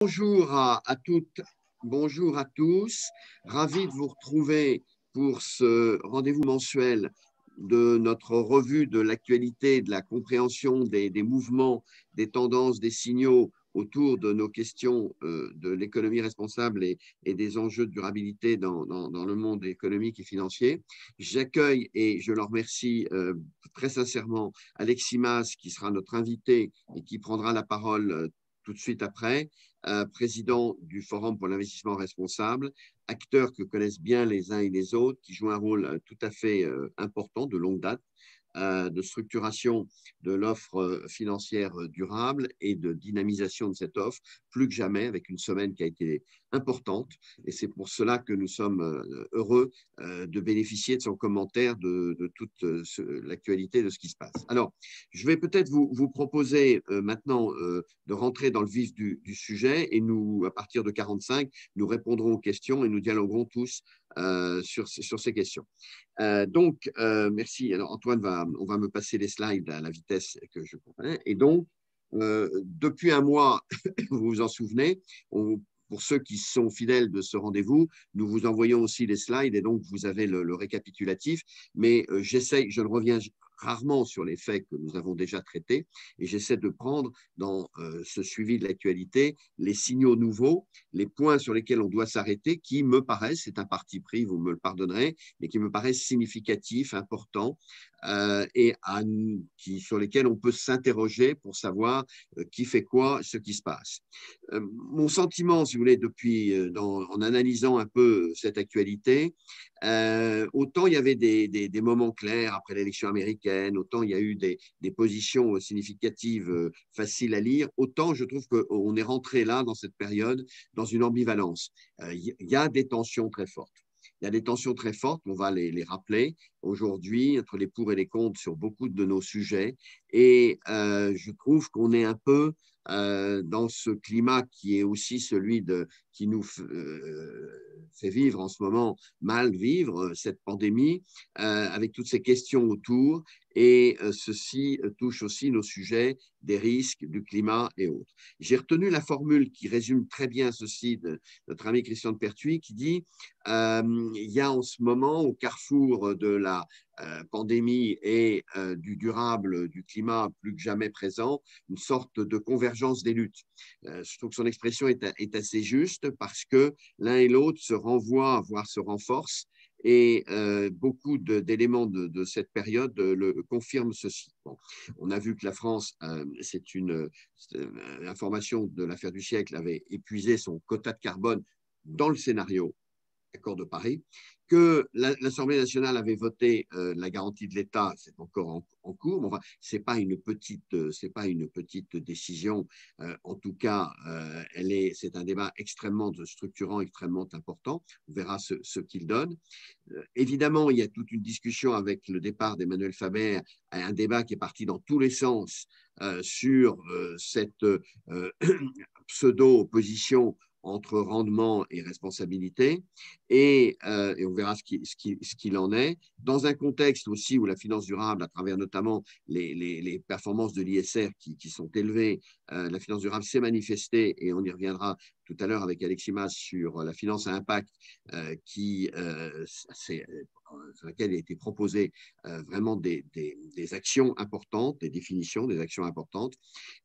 Bonjour à toutes, bonjour à tous. Ravi de vous retrouver pour ce rendez-vous mensuel de notre revue de l'actualité, de la compréhension des mouvements, des tendances, des signaux autour de nos questions de l'économie responsable et des enjeux de durabilité dans le monde économique et financier. J'accueille et je le remercie très sincèrement Alexis Mas, qui sera notre invité et qui prendra la parole tout de suite après, président du Forum pour l'investissement responsable, acteurs que connaissent bien les uns et les autres, qui jouent un rôle tout à fait important de longue date de structuration de l'offre financière durable et de dynamisation de cette offre, plus que jamais, avec une semaine qui a été importante. Et c'est pour cela que nous sommes heureux de bénéficier de son commentaire de toute l'actualité de ce qui se passe. Alors, je vais peut-être vous proposer maintenant de rentrer dans le vif du sujet et nous, à partir de 45, nous répondrons aux questions et nous dialoguerons tous sur ces questions. Merci. Alors, Antoine, on va me passer les slides à la vitesse que je comprenais. Et donc, depuis un mois, vous vous en souvenez, pour ceux qui sont fidèles de ce rendez-vous, nous vous envoyons aussi les slides et donc vous avez le récapitulatif. Mais j'essaye, je ne reviens rarement sur les faits que nous avons déjà traités et j'essaie de prendre dans ce suivi de l'actualité les signaux nouveaux, les points sur lesquels on doit s'arrêter qui me paraissent, c'est un parti pris, vous me le pardonnerez, mais qui me paraissent significatifs, importants sur lesquels on peut s'interroger pour savoir qui fait quoi, ce qui se passe. Mon sentiment, si vous voulez, en analysant un peu cette actualité, autant il y avait des moments clairs après l'élection américaine, autant il y a eu des positions significatives faciles à lire, autant je trouve qu'on est rentré là, dans cette période, dans une ambivalence. Il y a des tensions très fortes. Il y a des tensions très fortes, on va les rappeler aujourd'hui, entre les pour et les contre sur beaucoup de nos sujets. Et je trouve qu'on est un peu dans ce climat qui est aussi celui qui nous fait vivre en ce moment, mal vivre cette pandémie, avec toutes ces questions autour. Et ceci touche aussi nos sujets des risques, du climat et autres. J'ai retenu la formule qui résume très bien ceci de notre ami Christian de Pertuis, qui dit il y a en ce moment, au carrefour de la pandémie et du durable, du climat plus que jamais présent, une sorte de convergence des luttes. Je trouve que son expression est assez juste parce que l'un et l'autre se renvoient, voire se renforcent. Et beaucoup d'éléments de cette période le confirment ceci. Bon, on a vu que la France, c'est une information de l'affaire du siècle, avait épuisé son quota de carbone dans le scénario accord de Paris, que l'Assemblée nationale avait voté la garantie de l'État, c'est encore en cours, mais enfin, c'est pas une petite décision. En tout cas, c'est un débat extrêmement structurant, extrêmement important. On verra ce qu'il donne. Évidemment, il y a toute une discussion avec le départ d'Emmanuel Faber, un débat qui est parti dans tous les sens sur cette pseudo-opposition entre rendement et responsabilité, et on verra ce qu'il en est, dans un contexte aussi où la finance durable, à travers notamment les performances de l'ISR qui sont élevées, la finance durable s'est manifestée, et on y reviendra tout à l'heure avec Alexis Mas sur la finance à impact sur laquelle il a été proposé vraiment des actions importantes, des définitions, des actions importantes.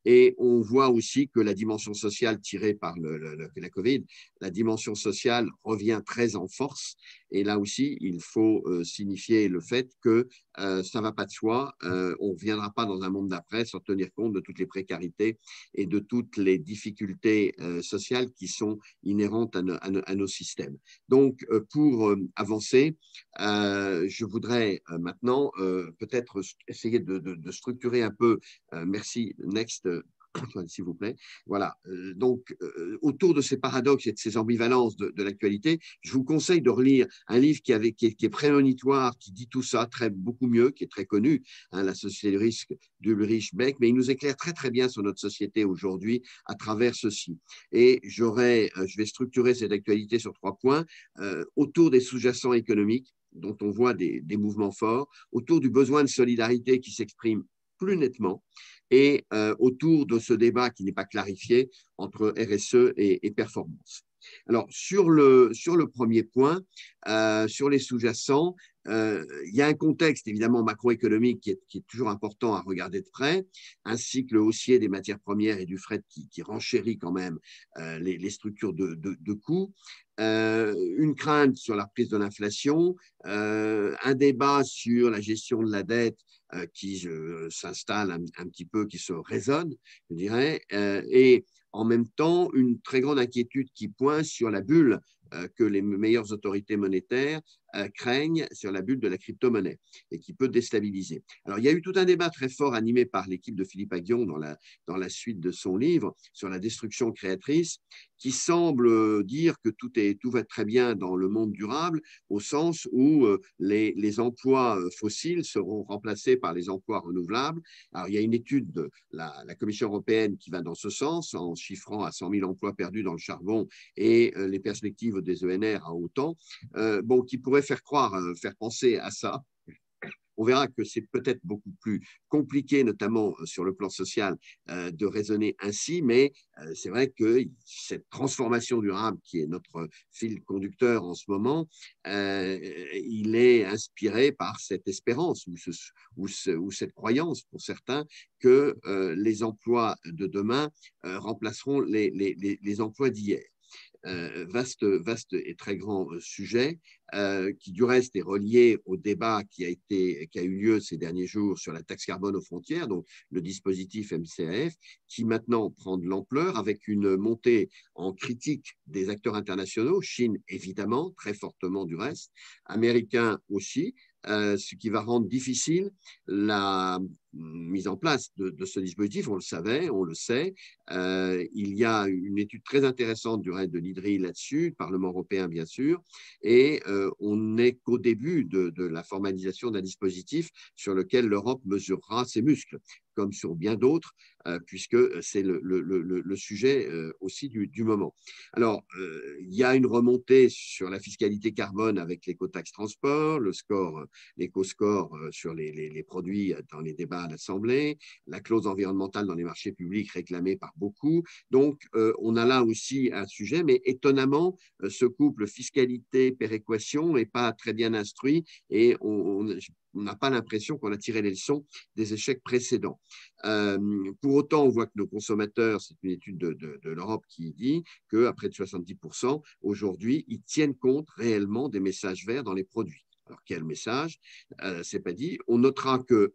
Et on voit aussi que la dimension sociale tirée par la Covid, la dimension sociale revient très en force. Et là aussi, il faut signifier le fait que ça ne va pas de soi. On ne reviendra pas dans un monde d'après sans tenir compte de toutes les précarités et de toutes les difficultés sociales qui sont inhérentes à nos systèmes. Donc, pour avancer, je voudrais maintenant peut-être essayer de structurer un peu. Merci. Next. S'il vous plaît. Voilà. Donc, autour de ces paradoxes et de ces ambivalences de l'actualité, je vous conseille de relire un livre qui est prémonitoire, qui dit tout ça beaucoup mieux, qui est très connu, hein, La société du risque d'Ulrich Beck, mais il nous éclaire très, très bien sur notre société aujourd'hui à travers ceci. Et je vais structurer cette actualité sur 3 points, autour des sous-jacents économiques, dont on voit des mouvements forts, autour du besoin de solidarité qui s'exprime plus nettement, et autour de ce débat qui n'est pas clarifié entre RSE et performance. Alors, sur le premier point, sur les sous-jacents, il y a un contexte évidemment macroéconomique qui est toujours important à regarder de près, un cycle haussier des matières premières et du fret qui renchérit quand même les structures de coûts, une crainte sur la reprise de l'inflation, un débat sur la gestion de la dette qui s'installe un petit peu, qui se résonne, je dirais, et en même temps, une très grande inquiétude qui pointe sur la bulle que les meilleures autorités monétaires craignent sur la bulle de la crypto-monnaie et qui peut déstabiliser. Alors, il y a eu tout un débat très fort animé par l'équipe de Philippe Aghion dans la suite de son livre sur la destruction créatrice, qui semble dire que tout va très bien dans le monde durable, au sens où les emplois fossiles seront remplacés par les emplois renouvelables. Alors, il y a une étude de la Commission européenne qui va dans ce sens, en chiffrant à 100 000 emplois perdus dans le charbon et les perspectives des ENR à autant, qui pourrait faire penser à ça. On verra que c'est peut-être beaucoup plus compliqué, notamment sur le plan social, de raisonner ainsi, mais c'est vrai que cette transformation durable qui est notre fil conducteur en ce moment, il est inspiré par cette espérance ou cette croyance pour certains que les emplois de demain remplaceront les emplois d'hier. Vaste et très grand sujet qui du reste est relié au débat qui a eu lieu ces derniers jours sur la taxe carbone aux frontières, donc le dispositif MCAF, qui maintenant prend de l'ampleur avec une montée en critique des acteurs internationaux, Chine évidemment, très fortement du reste, Américains aussi, ce qui va rendre difficile la mise en place de ce dispositif. On le savait, on le sait. Il y a une étude très intéressante du reste de l'IDRI là-dessus, le Parlement européen bien sûr, et on n'est qu'au début de la formalisation d'un dispositif sur lequel l'Europe mesurera ses muscles, comme sur bien d'autres, puisque c'est le sujet aussi du moment. Alors, il y a une remontée sur la fiscalité carbone avec l'écotaxe transport, l'éco-score sur les produits dans les débats à l'Assemblée, la clause environnementale dans les marchés publics réclamée par beaucoup. Donc, on a là aussi un sujet, mais étonnamment, ce couple fiscalité-péréquation n'est pas très bien instruit et on n'a pas l'impression qu'on a tiré les leçons des échecs précédents. Pour autant, on voit que nos consommateurs, c'est une étude de l'Europe qui dit qu'à près de 70%, aujourd'hui, ils tiennent compte réellement des messages verts dans les produits. Alors, quel message? C'est pas dit. On notera que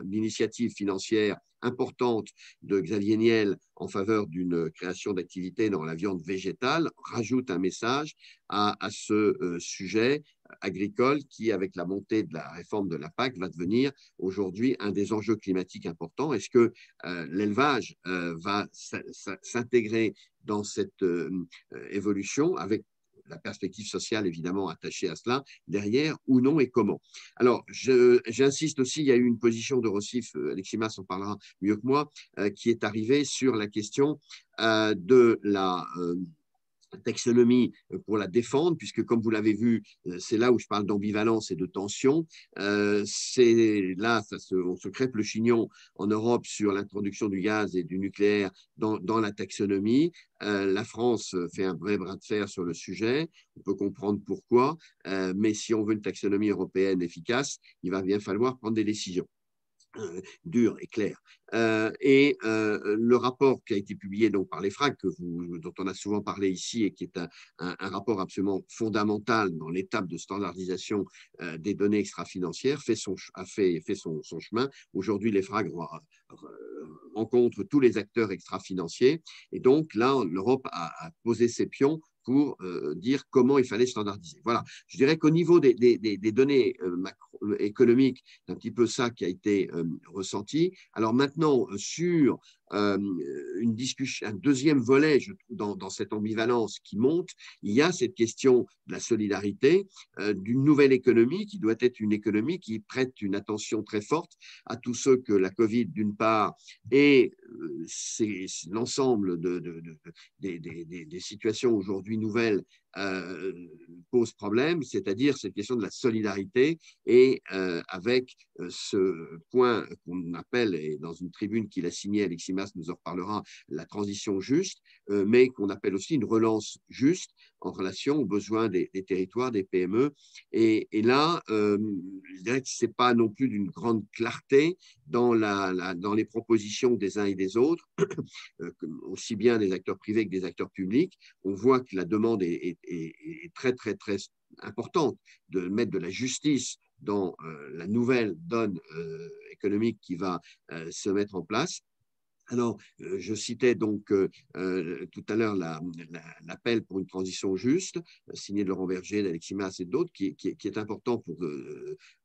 l'initiative financière importante de Xavier Niel en faveur d'une création d'activité dans la viande végétale rajoute un message à ce sujet agricole qui, avec la montée de la réforme de la PAC, va devenir aujourd'hui un des enjeux climatiques importants. Est-ce que l'élevage va s'intégrer dans cette évolution avec la perspective sociale évidemment attachée à cela, derrière ou non et comment. Alors, j'insiste aussi, il y a eu une position de Rossif, Alexis Mas en parlera mieux que moi, qui est arrivée sur la question de la taxonomie pour la défendre, puisque comme vous l'avez vu, c'est là où je parle d'ambivalence et de tension. C'est là, on se crêpe le chignon en Europe sur l'introduction du gaz et du nucléaire dans la taxonomie. La France fait un vrai bras de fer sur le sujet. On peut comprendre pourquoi, mais si on veut une taxonomie européenne efficace, il va bien falloir prendre des décisions dur et clair. Le rapport qui a été publié donc, par l'EFRAG, dont on a souvent parlé ici et qui est un rapport absolument fondamental dans l'étape de standardisation des données extra-financières, a fait son chemin. Aujourd'hui, l'EFRAG rencontre tous les acteurs extra-financiers. Et donc là, l'Europe a posé ses pions pour dire comment il fallait standardiser. Voilà, je dirais qu'au niveau des données macroéconomiques, c'est un petit peu ça qui a été ressenti. Alors maintenant, sur une discussion, un deuxième volet, je trouve, dans cette ambivalence qui monte. Il y a cette question de la solidarité, d'une nouvelle économie qui doit être une économie qui prête une attention très forte à tous ceux que la Covid, d'une part, et l'ensemble des situations aujourd'hui nouvelles pose problème, c'est-à-dire cette question de la solidarité et avec ce point qu'on appelle, et dans une tribune qu'il a signée, Alexis Mas nous en reparlera, la transition juste, mais qu'on appelle aussi une relance juste en relation aux besoins des territoires, des PME. Et là, je dirais que ce n'est pas non plus d'une grande clarté dans les propositions des uns et des autres, aussi bien des acteurs privés que des acteurs publics. On voit que la demande est très, très, très importante de mettre de la justice dans la nouvelle donne économique qui va se mettre en place. Alors, je citais donc tout à l'heure l'appel pour une transition juste, signé de Laurent Berger, d'Alexis Mas et d'autres, qui est important pour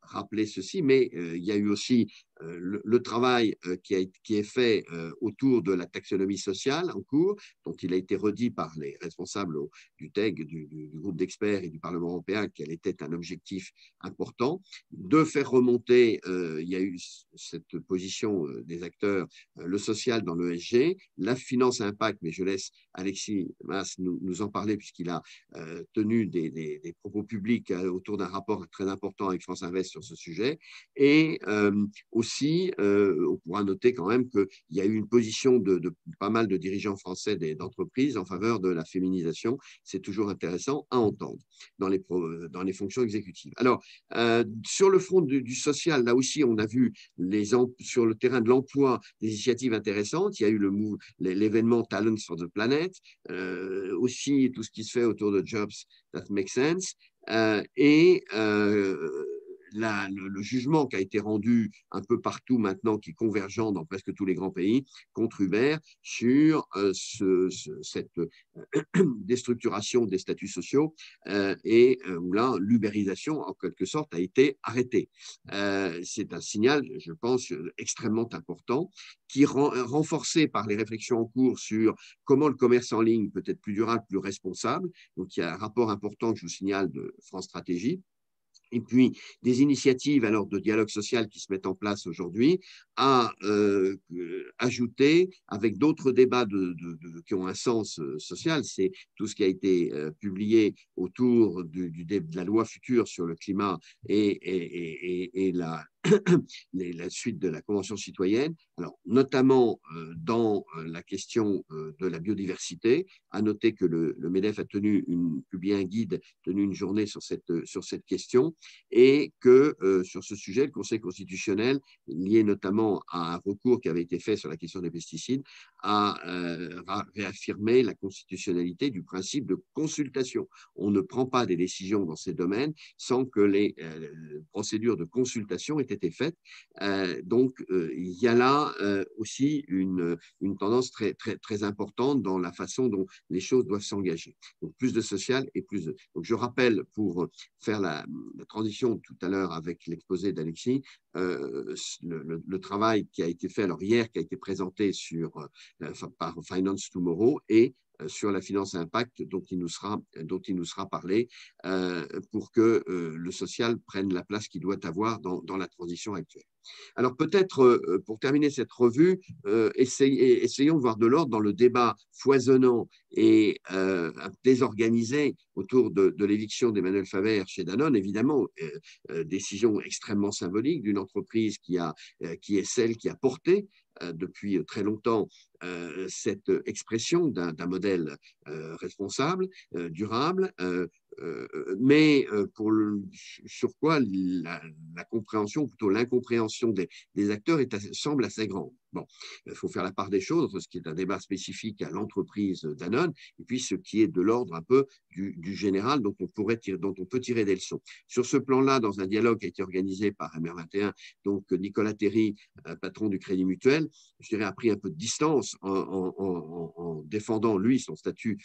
rappeler ceci, mais il y a eu aussi le travail qui est fait autour de la taxonomie sociale en cours, dont il a été redit par les responsables du TEG, du groupe d'experts et du Parlement européen, qu'elle était un objectif important. De faire remonter, il y a eu cette position des acteurs, le social dans l'ESG, la finance à impact, mais je laisse Alexis Mas nous en parler puisqu'il a tenu des propos publics autour d'un rapport très important avec France Invest sur ce sujet. Et aussi, on pourra noter quand même qu'il y a eu une position de pas mal de dirigeants français d'entreprises en faveur de la féminisation. C'est toujours intéressant à entendre dans les fonctions exécutives. Alors, sur le front du social, là aussi, on a vu sur le terrain de l'emploi des initiatives intéressantes. Il y a eu l'événement Talents for the Planet, aussi tout ce qui se fait autour de Jobs That Make Sense, et le jugement qui a été rendu un peu partout maintenant, qui est convergent dans presque tous les grands pays, contre Uber, sur cette déstructuration des statuts sociaux, et où là, l'ubérisation, en quelque sorte, a été arrêtée. C'est un signal, je pense, extrêmement important, qui est renforcé par les réflexions en cours sur comment le commerce en ligne peut être plus durable, plus responsable. Donc, il y a un rapport important que je vous signale de France Stratégie. Et puis, des initiatives alors de dialogue social qui se mettent en place aujourd'hui, à ajouter avec d'autres débats qui ont un sens social. C'est tout ce qui a été publié autour de la loi future sur le climat et la suite de la Convention citoyenne, alors, notamment dans la question de la biodiversité. À noter que le MEDEF a publié un guide, tenu une journée sur cette question, et que sur ce sujet, le Conseil constitutionnel, lié notamment à un recours qui avait été fait sur la question des pesticides, a réaffirmé la constitutionnalité du principe de consultation. On ne prend pas des décisions dans ces domaines sans que les procédures de consultation aient été faites. Donc, il y a là aussi une tendance très, très, très importante dans la façon dont les choses doivent s'engager. Donc, plus de social et plus de… Donc, je rappelle, pour faire la transition tout à l'heure avec l'exposé d'Alexis, le travail qui a été fait alors hier, qui a été présenté par Finance Tomorrow, et sur la finance à impact dont il nous sera parlé, pour que le social prenne la place qu'il doit avoir dans la transition actuelle. Alors peut-être, pour terminer cette revue, essayons de voir de l'ordre dans le débat foisonnant et désorganisé autour de l'éviction d'Emmanuel Faber chez Danone. Évidemment, décision extrêmement symbolique d'une entreprise qui est celle qui a porté depuis très longtemps cette expression d'un modèle responsable, durable, mais sur quoi la compréhension, ou plutôt l'incompréhension des acteurs semble assez grande. Bon, il faut faire la part des choses entre ce qui est un débat spécifique à l'entreprise Danone et puis ce qui est de l'ordre un peu du général dont on peut tirer des leçons. Sur ce plan-là, dans un dialogue qui a été organisé par MR21, donc Nicolas Terry, patron du Crédit Mutuel, je dirais, a pris un peu de distance en défendant, lui, son statut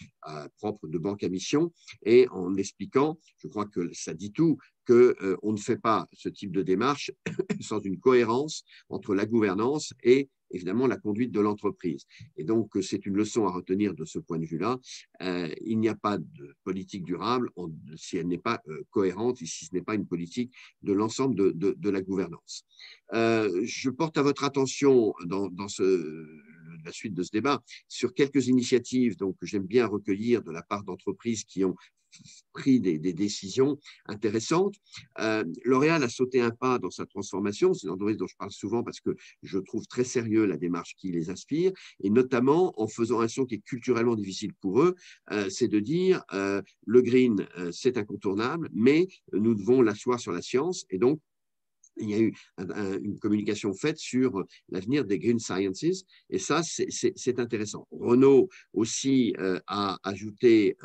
propre de banque à mission et en expliquant, je crois que ça dit tout, qu'on ne fait pas ce type de démarche sans une cohérence entre la gouvernance et évidemment la conduite de l'entreprise. Et donc, c'est une leçon à retenir de ce point de vue-là. Il n'y a pas de politique durable si elle n'est pas cohérente et si ce n'est pas une politique de l'ensemble de la gouvernance. Je porte à votre attention dans la suite de ce débat sur quelques initiatives donc, que j'aime bien recueillir de la part d'entreprises qui ont pris des décisions intéressantes. L'Oréal a sauté un pas dans sa transformation. C'est une entreprise dont je parle souvent parce que je trouve très sérieux la démarche qui les inspire, et notamment en faisant un son qui est culturellement difficile pour eux, c'est de dire le green, c'est incontournable, mais nous devons l'asseoir sur la science, et donc il y a eu une communication faite sur l'avenir des green sciences, et ça, c'est intéressant. Renault aussi a ajouté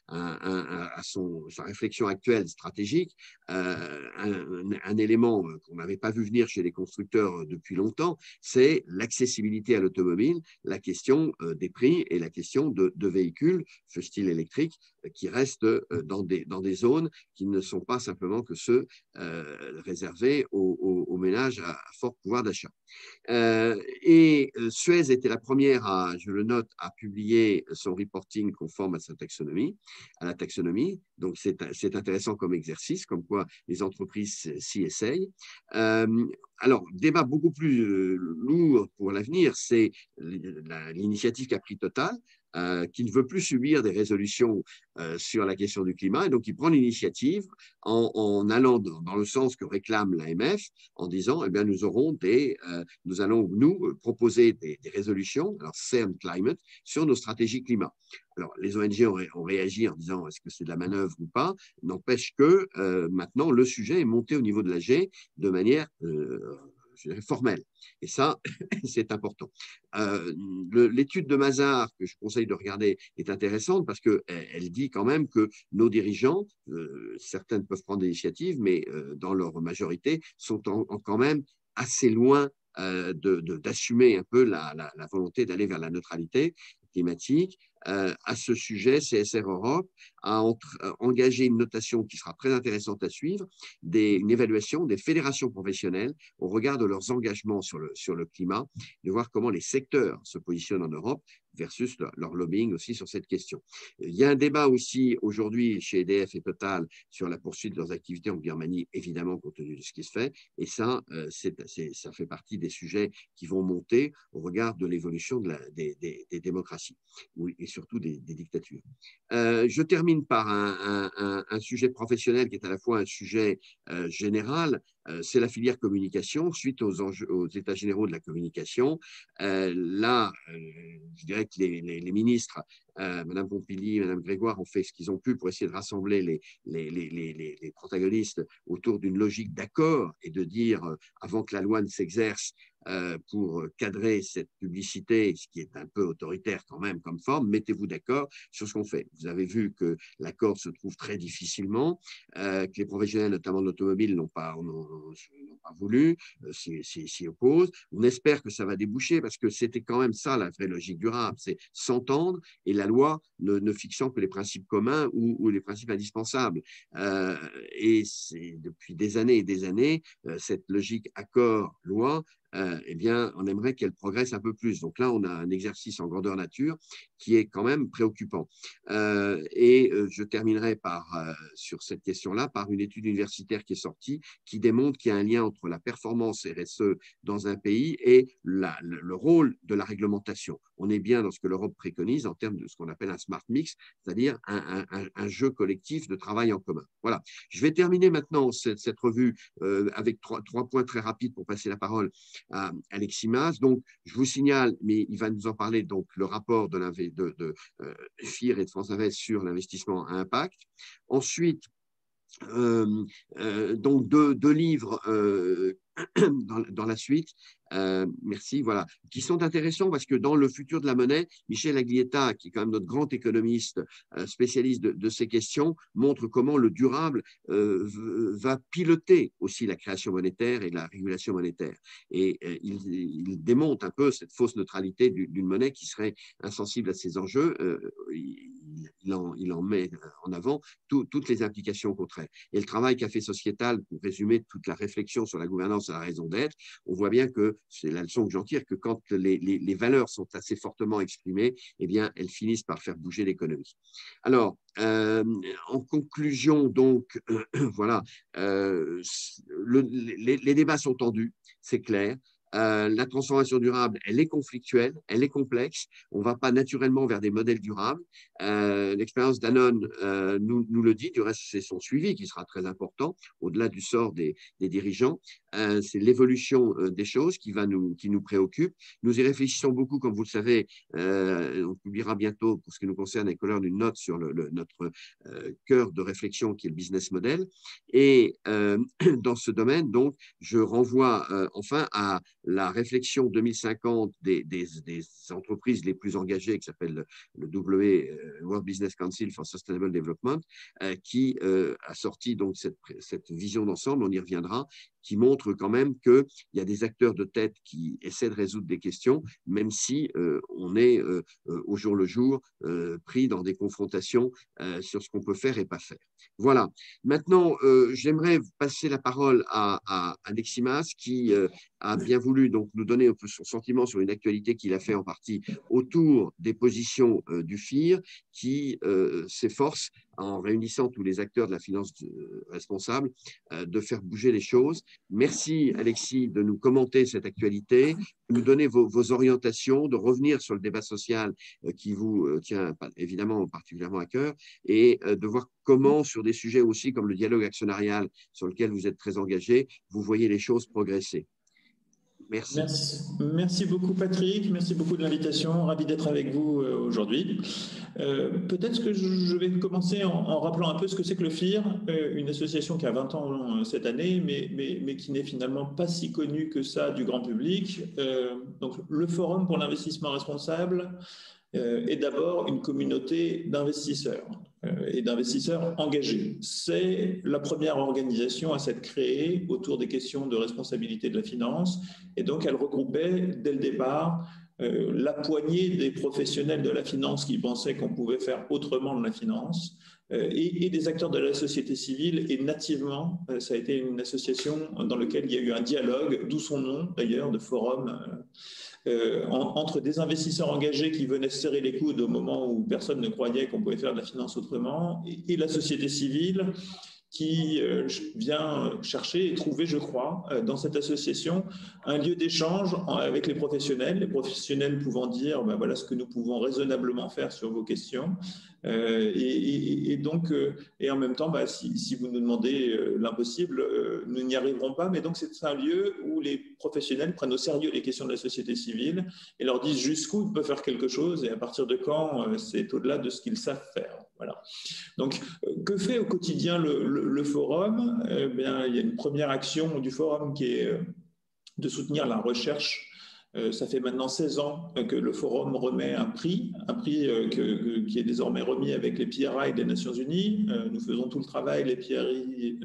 à sa réflexion actuelle stratégique un élément qu'on n'avait pas vu venir chez les constructeurs depuis longtemps, c'est l'accessibilité à l'automobile, la question des prix et la question de véhicules, fussent-ils électriques, qui restent dans des zones qui ne sont pas simplement que ceux réservés aux ménages à fort pouvoir d'achat. Et Suez était la première, je le note, à publier son reporting conforme à la taxonomie. Donc, c'est intéressant comme exercice, comme quoi les entreprises s'y essayent. Alors, débat beaucoup plus lourd pour l'avenir, c'est l'initiative qu'a pris Total, qui ne veut plus subir des résolutions sur la question du climat, et donc il prend l'initiative en allant dans le sens que réclame l'AMF, en disant, eh bien, nous allons, nous, proposer des résolutions, alors CERN Climate, sur nos stratégies climat. Alors, les ONG ont réagi en disant, est-ce que c'est de la manœuvre ou pas? N'empêche que maintenant, le sujet est monté au niveau de l'AG de manière je dirais, formelle. Et ça, c'est important. L'étude de Mazars, que je conseille de regarder, est intéressante parce qu'elle dit quand même que nos dirigeants, certains peuvent prendre des initiatives, mais dans leur majorité, sont quand même assez loin d'assumer un peu la volonté d'aller vers la neutralité climatique. À ce sujet, CSR Europe a engagé une notation qui sera très intéressante à suivre, une évaluation des fédérations professionnelles au regard de leurs engagements sur le climat, de voir comment les secteurs se positionnent en Europe versus leur lobbying aussi sur cette question. Il y a un débat aussi aujourd'hui chez EDF et Total sur la poursuite de leurs activités en Birmanie, évidemment compte tenu de ce qui se fait, et ça, ça fait partie des sujets qui vont monter au regard de l'évolution des démocraties et surtout des dictatures. Je termine par un sujet professionnel qui est à la fois un sujet général, c'est la filière communication, suite aux états généraux de la communication. Là, je dirais que les ministres, Mme Pompili, Mme Grégoire, ont fait ce qu'ils ont pu pour essayer de rassembler les protagonistes autour d'une logique d'accord et de dire, avant que la loi ne s'exerce, pour cadrer cette publicité, ce qui est un peu autoritaire quand même comme forme, mettez-vous d'accord sur ce qu'on fait. Vous avez vu que l'accord se trouve très difficilement, que les professionnels, notamment de l'automobile, n'ont pas voulu, s'y opposent. On espère que ça va déboucher parce que c'était quand même ça la vraie logique durable, c'est s'entendre et la loi ne fixant que les principes communs ou les principes indispensables. Et c'est depuis des années et des années, cette logique accord-loi, eh bien, on aimerait qu'elle progresse un peu plus. Donc là, on a un exercice en grandeur nature qui est quand même préoccupant. Je terminerai sur cette question-là par une étude universitaire qui est sortie qui démontre qu'il y a un lien entre la performance RSE dans un pays et le rôle de la réglementation. On est bien dans ce que l'Europe préconise en termes de ce qu'on appelle un smart mix, c'est-à-dire un jeu collectif de travail en commun. Voilà. Je vais terminer maintenant cette revue avec trois points très rapides pour passer la parole à Alexis Mas. Donc, je vous signale, mais il va nous en parler, donc le rapport de FIR et de France Invest sur l'investissement à impact. Ensuite, donc deux livres dans la suite, merci, voilà, qui sont intéressants parce que dans le futur de la monnaie, Michel Aglietta, qui est quand même notre grand économiste spécialiste de ces questions, montre comment le durable va piloter aussi la création monétaire et la régulation monétaire. Et il démonte un peu cette fausse neutralité d'une monnaie qui serait insensible à ces enjeux. Il il en met en avant toutes les implications contraires. Et le travail qu'a fait Sociétal, pour résumer toute la réflexion sur la gouvernance et la raison d'être, on voit bien que, c'est la leçon que j'en tire, que quand les valeurs sont assez fortement exprimées, eh bien, elles finissent par faire bouger l'économie. Alors, en conclusion, donc, voilà, les débats sont tendus, c'est clair. La transformation durable, elle est conflictuelle, elle est complexe. On ne va pas naturellement vers des modèles durables. L'expérience Danone nous le dit. Du reste, c'est son suivi qui sera très important, au-delà du sort des dirigeants. C'est l'évolution des choses qui nous préoccupe. Nous y réfléchissons beaucoup, comme vous le savez. On publiera bientôt, pour ce qui nous concerne, avec Colerne, une note sur notre cœur de réflexion qui est le business model. Et dans ce domaine, donc, je renvoie enfin à la réflexion 2050 des entreprises les plus engagées, qui s'appelle le World Business Council for Sustainable Development, qui a sorti donc cette vision d'ensemble, on y reviendra, qui montre quand même qu'il y a des acteurs de tête qui essaient de résoudre des questions, même si on est au jour le jour pris dans des confrontations sur ce qu'on peut faire et pas faire. Voilà. Maintenant, j'aimerais passer la parole à Neximas, qui a bien voulu donc nous donner un peu son sentiment sur une actualité qu'il a fait en partie autour des positions du FIR, qui s'efforce, en réunissant tous les acteurs de la finance responsable, de faire bouger les choses. Merci Alexis de nous commenter cette actualité, de nous donner vos orientations, de revenir sur le débat social qui vous tient évidemment particulièrement à cœur, et de voir comment, sur des sujets aussi comme le dialogue actionnarial, sur lequel vous êtes très engagé, vous voyez les choses progresser. Merci. Merci beaucoup Patrick, merci beaucoup de l'invitation, ravi d'être avec vous aujourd'hui. Peut-être que je vais commencer en rappelant un peu ce que c'est que le FIR, une association qui a 20 ans cette année, mais qui n'est finalement pas si connue que ça du grand public. Donc, le Forum pour l'investissement responsable est d'abord une communauté d'investisseurs et d'investisseurs engagés. C'est la première organisation à s'être créée autour des questions de responsabilité de la finance, et donc elle regroupait dès le départ la poignée des professionnels de la finance qui pensaient qu'on pouvait faire autrement de la finance, et des acteurs de la société civile, et nativement, ça a été une association dans laquelle il y a eu un dialogue, d'où son nom d'ailleurs, de forum, entre des investisseurs engagés qui venaient se serrer les coudes au moment où personne ne croyait qu'on pouvait faire de la finance autrement, et la société civile qui vient chercher et trouver, je crois, dans cette association, un lieu d'échange avec les professionnels pouvant dire ben voilà ce que nous pouvons raisonnablement faire sur vos questions. Donc, et en même temps, bah, si vous nous demandez l'impossible, nous n'y arriverons pas. Mais donc, c'est un lieu où les professionnels prennent au sérieux les questions de la société civile et leur disent jusqu'où ils peuvent faire quelque chose et à partir de quand c'est au-delà de ce qu'ils savent faire. Voilà. Donc, que fait au quotidien le forum? Bien, il y a une première action du forum qui est de soutenir la recherche. Ça fait maintenant 16 ans que le Forum remet un prix qui est désormais remis avec les PRI des Nations Unies. Nous faisons tout le travail, les PRI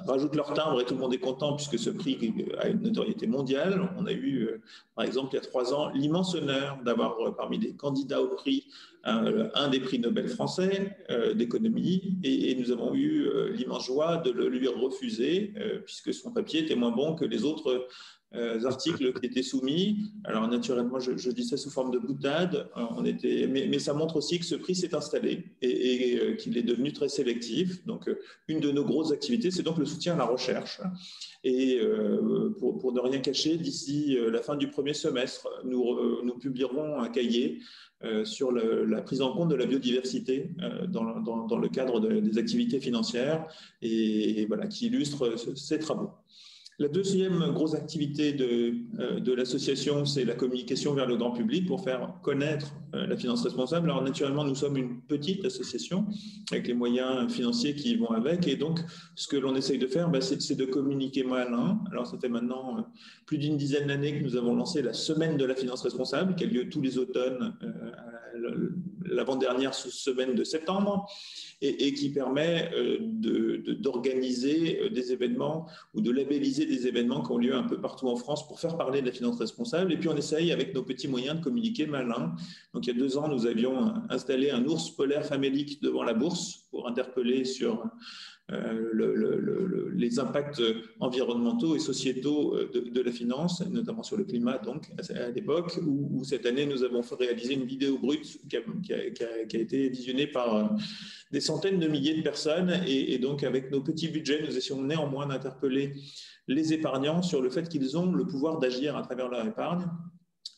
rajoutent leur timbre et tout le monde est content puisque ce prix a une notoriété mondiale. On a eu, par exemple, il y a 3 ans, l'immense honneur d'avoir parmi les candidats au prix un des prix Nobel français d'économie, et nous avons eu l'immense joie de le lui refuser puisque son papier était moins bon que les autres articles qui étaient soumis. Alors naturellement, je dis ça sous forme de boutade, mais ça montre aussi que ce prix s'est installé et qu'il est devenu très sélectif. Donc, une de nos grosses activités, c'est donc le soutien à la recherche. Et pour ne rien cacher, d'ici la fin du premier semestre, nous publierons un cahier sur la prise en compte de la biodiversité dans le cadre des activités financières, et voilà, qui illustre ces travaux. La deuxième grosse activité de l'association, c'est la communication vers le grand public pour faire connaître la finance responsable. Alors naturellement, nous sommes une petite association avec les moyens financiers qui vont avec, et donc ce que l'on essaye de faire, c'est de communiquer malin. Alors ça fait maintenant plus d'une dizaine d'années que nous avons lancé la semaine de la finance responsable qui a lieu tous les automnes, l'avant-dernière semaine de septembre, et qui permet d'organiser des événements ou de labelliser organiser des événements qui ont lieu un peu partout en France pour faire parler de la finance responsable. Et puis, on essaye, avec nos petits moyens, de communiquer malin. Donc, il y a 2 ans, nous avions installé un ours polaire famélique devant la bourse pour interpeller sur les impacts environnementaux et sociétaux de la finance, notamment sur le climat, donc, à l'époque, où cette année, nous avons réalisé une vidéo brute qui a été visionnée par des centaines de milliers de personnes. Et donc, avec nos petits budgets, nous essayons néanmoins d'interpeller les épargnants sur le fait qu'ils ont le pouvoir d'agir à travers leur épargne.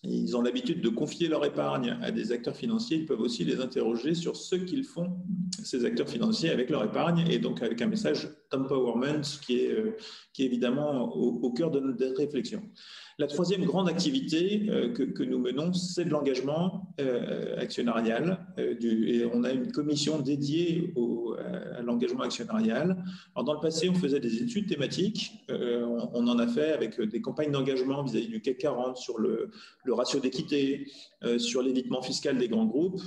Ils ont l'habitude de confier leur épargne à des acteurs financiers. Ils peuvent aussi les interroger sur ce qu'ils font, ces acteurs financiers, avec leur épargne, et donc avec un message d'empowerment qui est évidemment au cœur de notre réflexion. La troisième grande activité que nous menons, c'est de l'engagement actionnarial. Et on a une commission dédiée à l'engagement actionnarial. Alors, dans le passé, on faisait des études thématiques. On en a fait avec des campagnes d'engagement vis-à-vis du CAC 40 sur le ratio d'équité, sur l'évitement fiscal des grands groupes.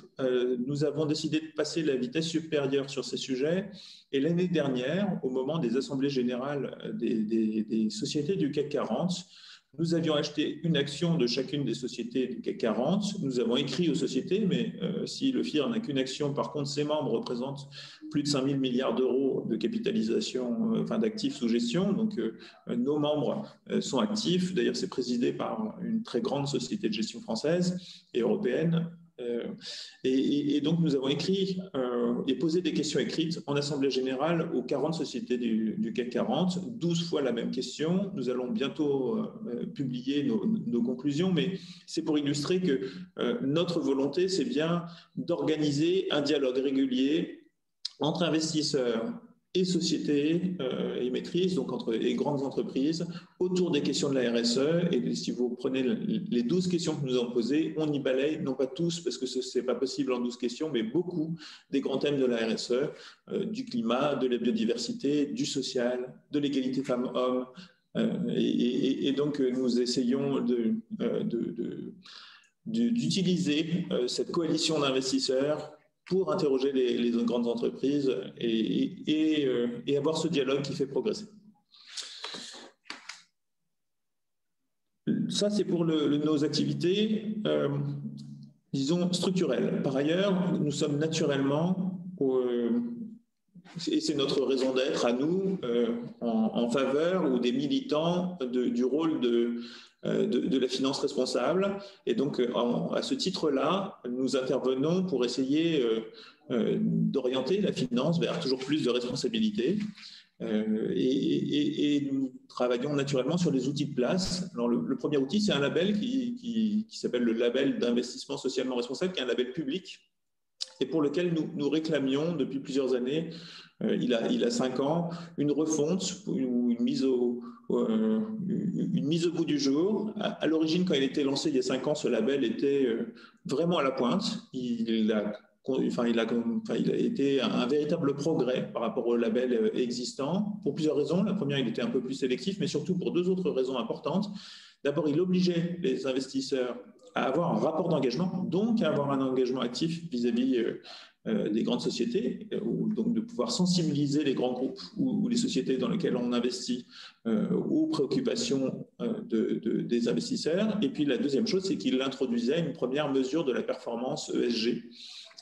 Nous avons décidé de passer la vitesse supérieure sur ces sujets. Et l'année dernière, au moment des assemblées générales des sociétés du CAC 40, nous avions acheté une action de chacune des sociétés du CAC 40. Nous avons écrit aux sociétés, mais si le FIR n'a qu'une action, par contre, ses membres représentent plus de 5 000 milliards d'euros de capitalisation, d'actifs sous gestion. Donc, nos membres sont actifs. D'ailleurs, c'est présidé par une très grande société de gestion française et européenne. Et donc, nous avons écrit et posé des questions écrites en Assemblée générale aux 40 sociétés du CAC 40, 12 fois la même question. Nous allons bientôt publier nos conclusions, mais c'est pour illustrer que notre volonté, c'est bien d'organiser un dialogue régulier entre investisseurs et sociétés émettrices, donc entre les grandes entreprises, autour des questions de la RSE. Et si vous prenez les 12 questions que nous avons posées, on y balaye, non pas tous, parce que ce n'est pas possible en 12 questions, mais beaucoup des grands thèmes de la RSE, du climat, de la biodiversité, du social, de l'égalité femmes-hommes. Et donc, nous essayons d'utiliser cette coalition d'investisseurs pour interroger les grandes entreprises et avoir ce dialogue qui fait progresser. Ça, c'est pour nos activités, disons, structurelles. Par ailleurs, nous sommes naturellement, et c'est notre raison d'être à nous, en faveur ou des militants du rôle de la finance responsable. Et donc, à ce titre-là, nous intervenons pour essayer d'orienter la finance vers toujours plus de responsabilité. Et nous travaillons naturellement sur les outils de place. Alors, le premier outil, c'est un label qui s'appelle le label d'investissement socialement responsable, qui est un label public et pour lequel nous réclamions depuis plusieurs années, il a 5 ans, une refonte ou une mise au bout du jour. À l'origine, quand il a été lancé il y a 5 ans, ce label était vraiment à la pointe. Il a été un véritable progrès par rapport au label existant, pour plusieurs raisons. La première, il était un peu plus sélectif, mais surtout pour 2 autres raisons importantes. D'abord, il obligeait les investisseurs à avoir un rapport d'engagement, donc à avoir un engagement actif vis-à-vis des grandes sociétés, ou donc de pouvoir sensibiliser les grands groupes ou les sociétés dans lesquelles on investit aux préoccupations des investisseurs. Et puis la deuxième chose, c'est qu'il introduisait une première mesure de la performance ESG.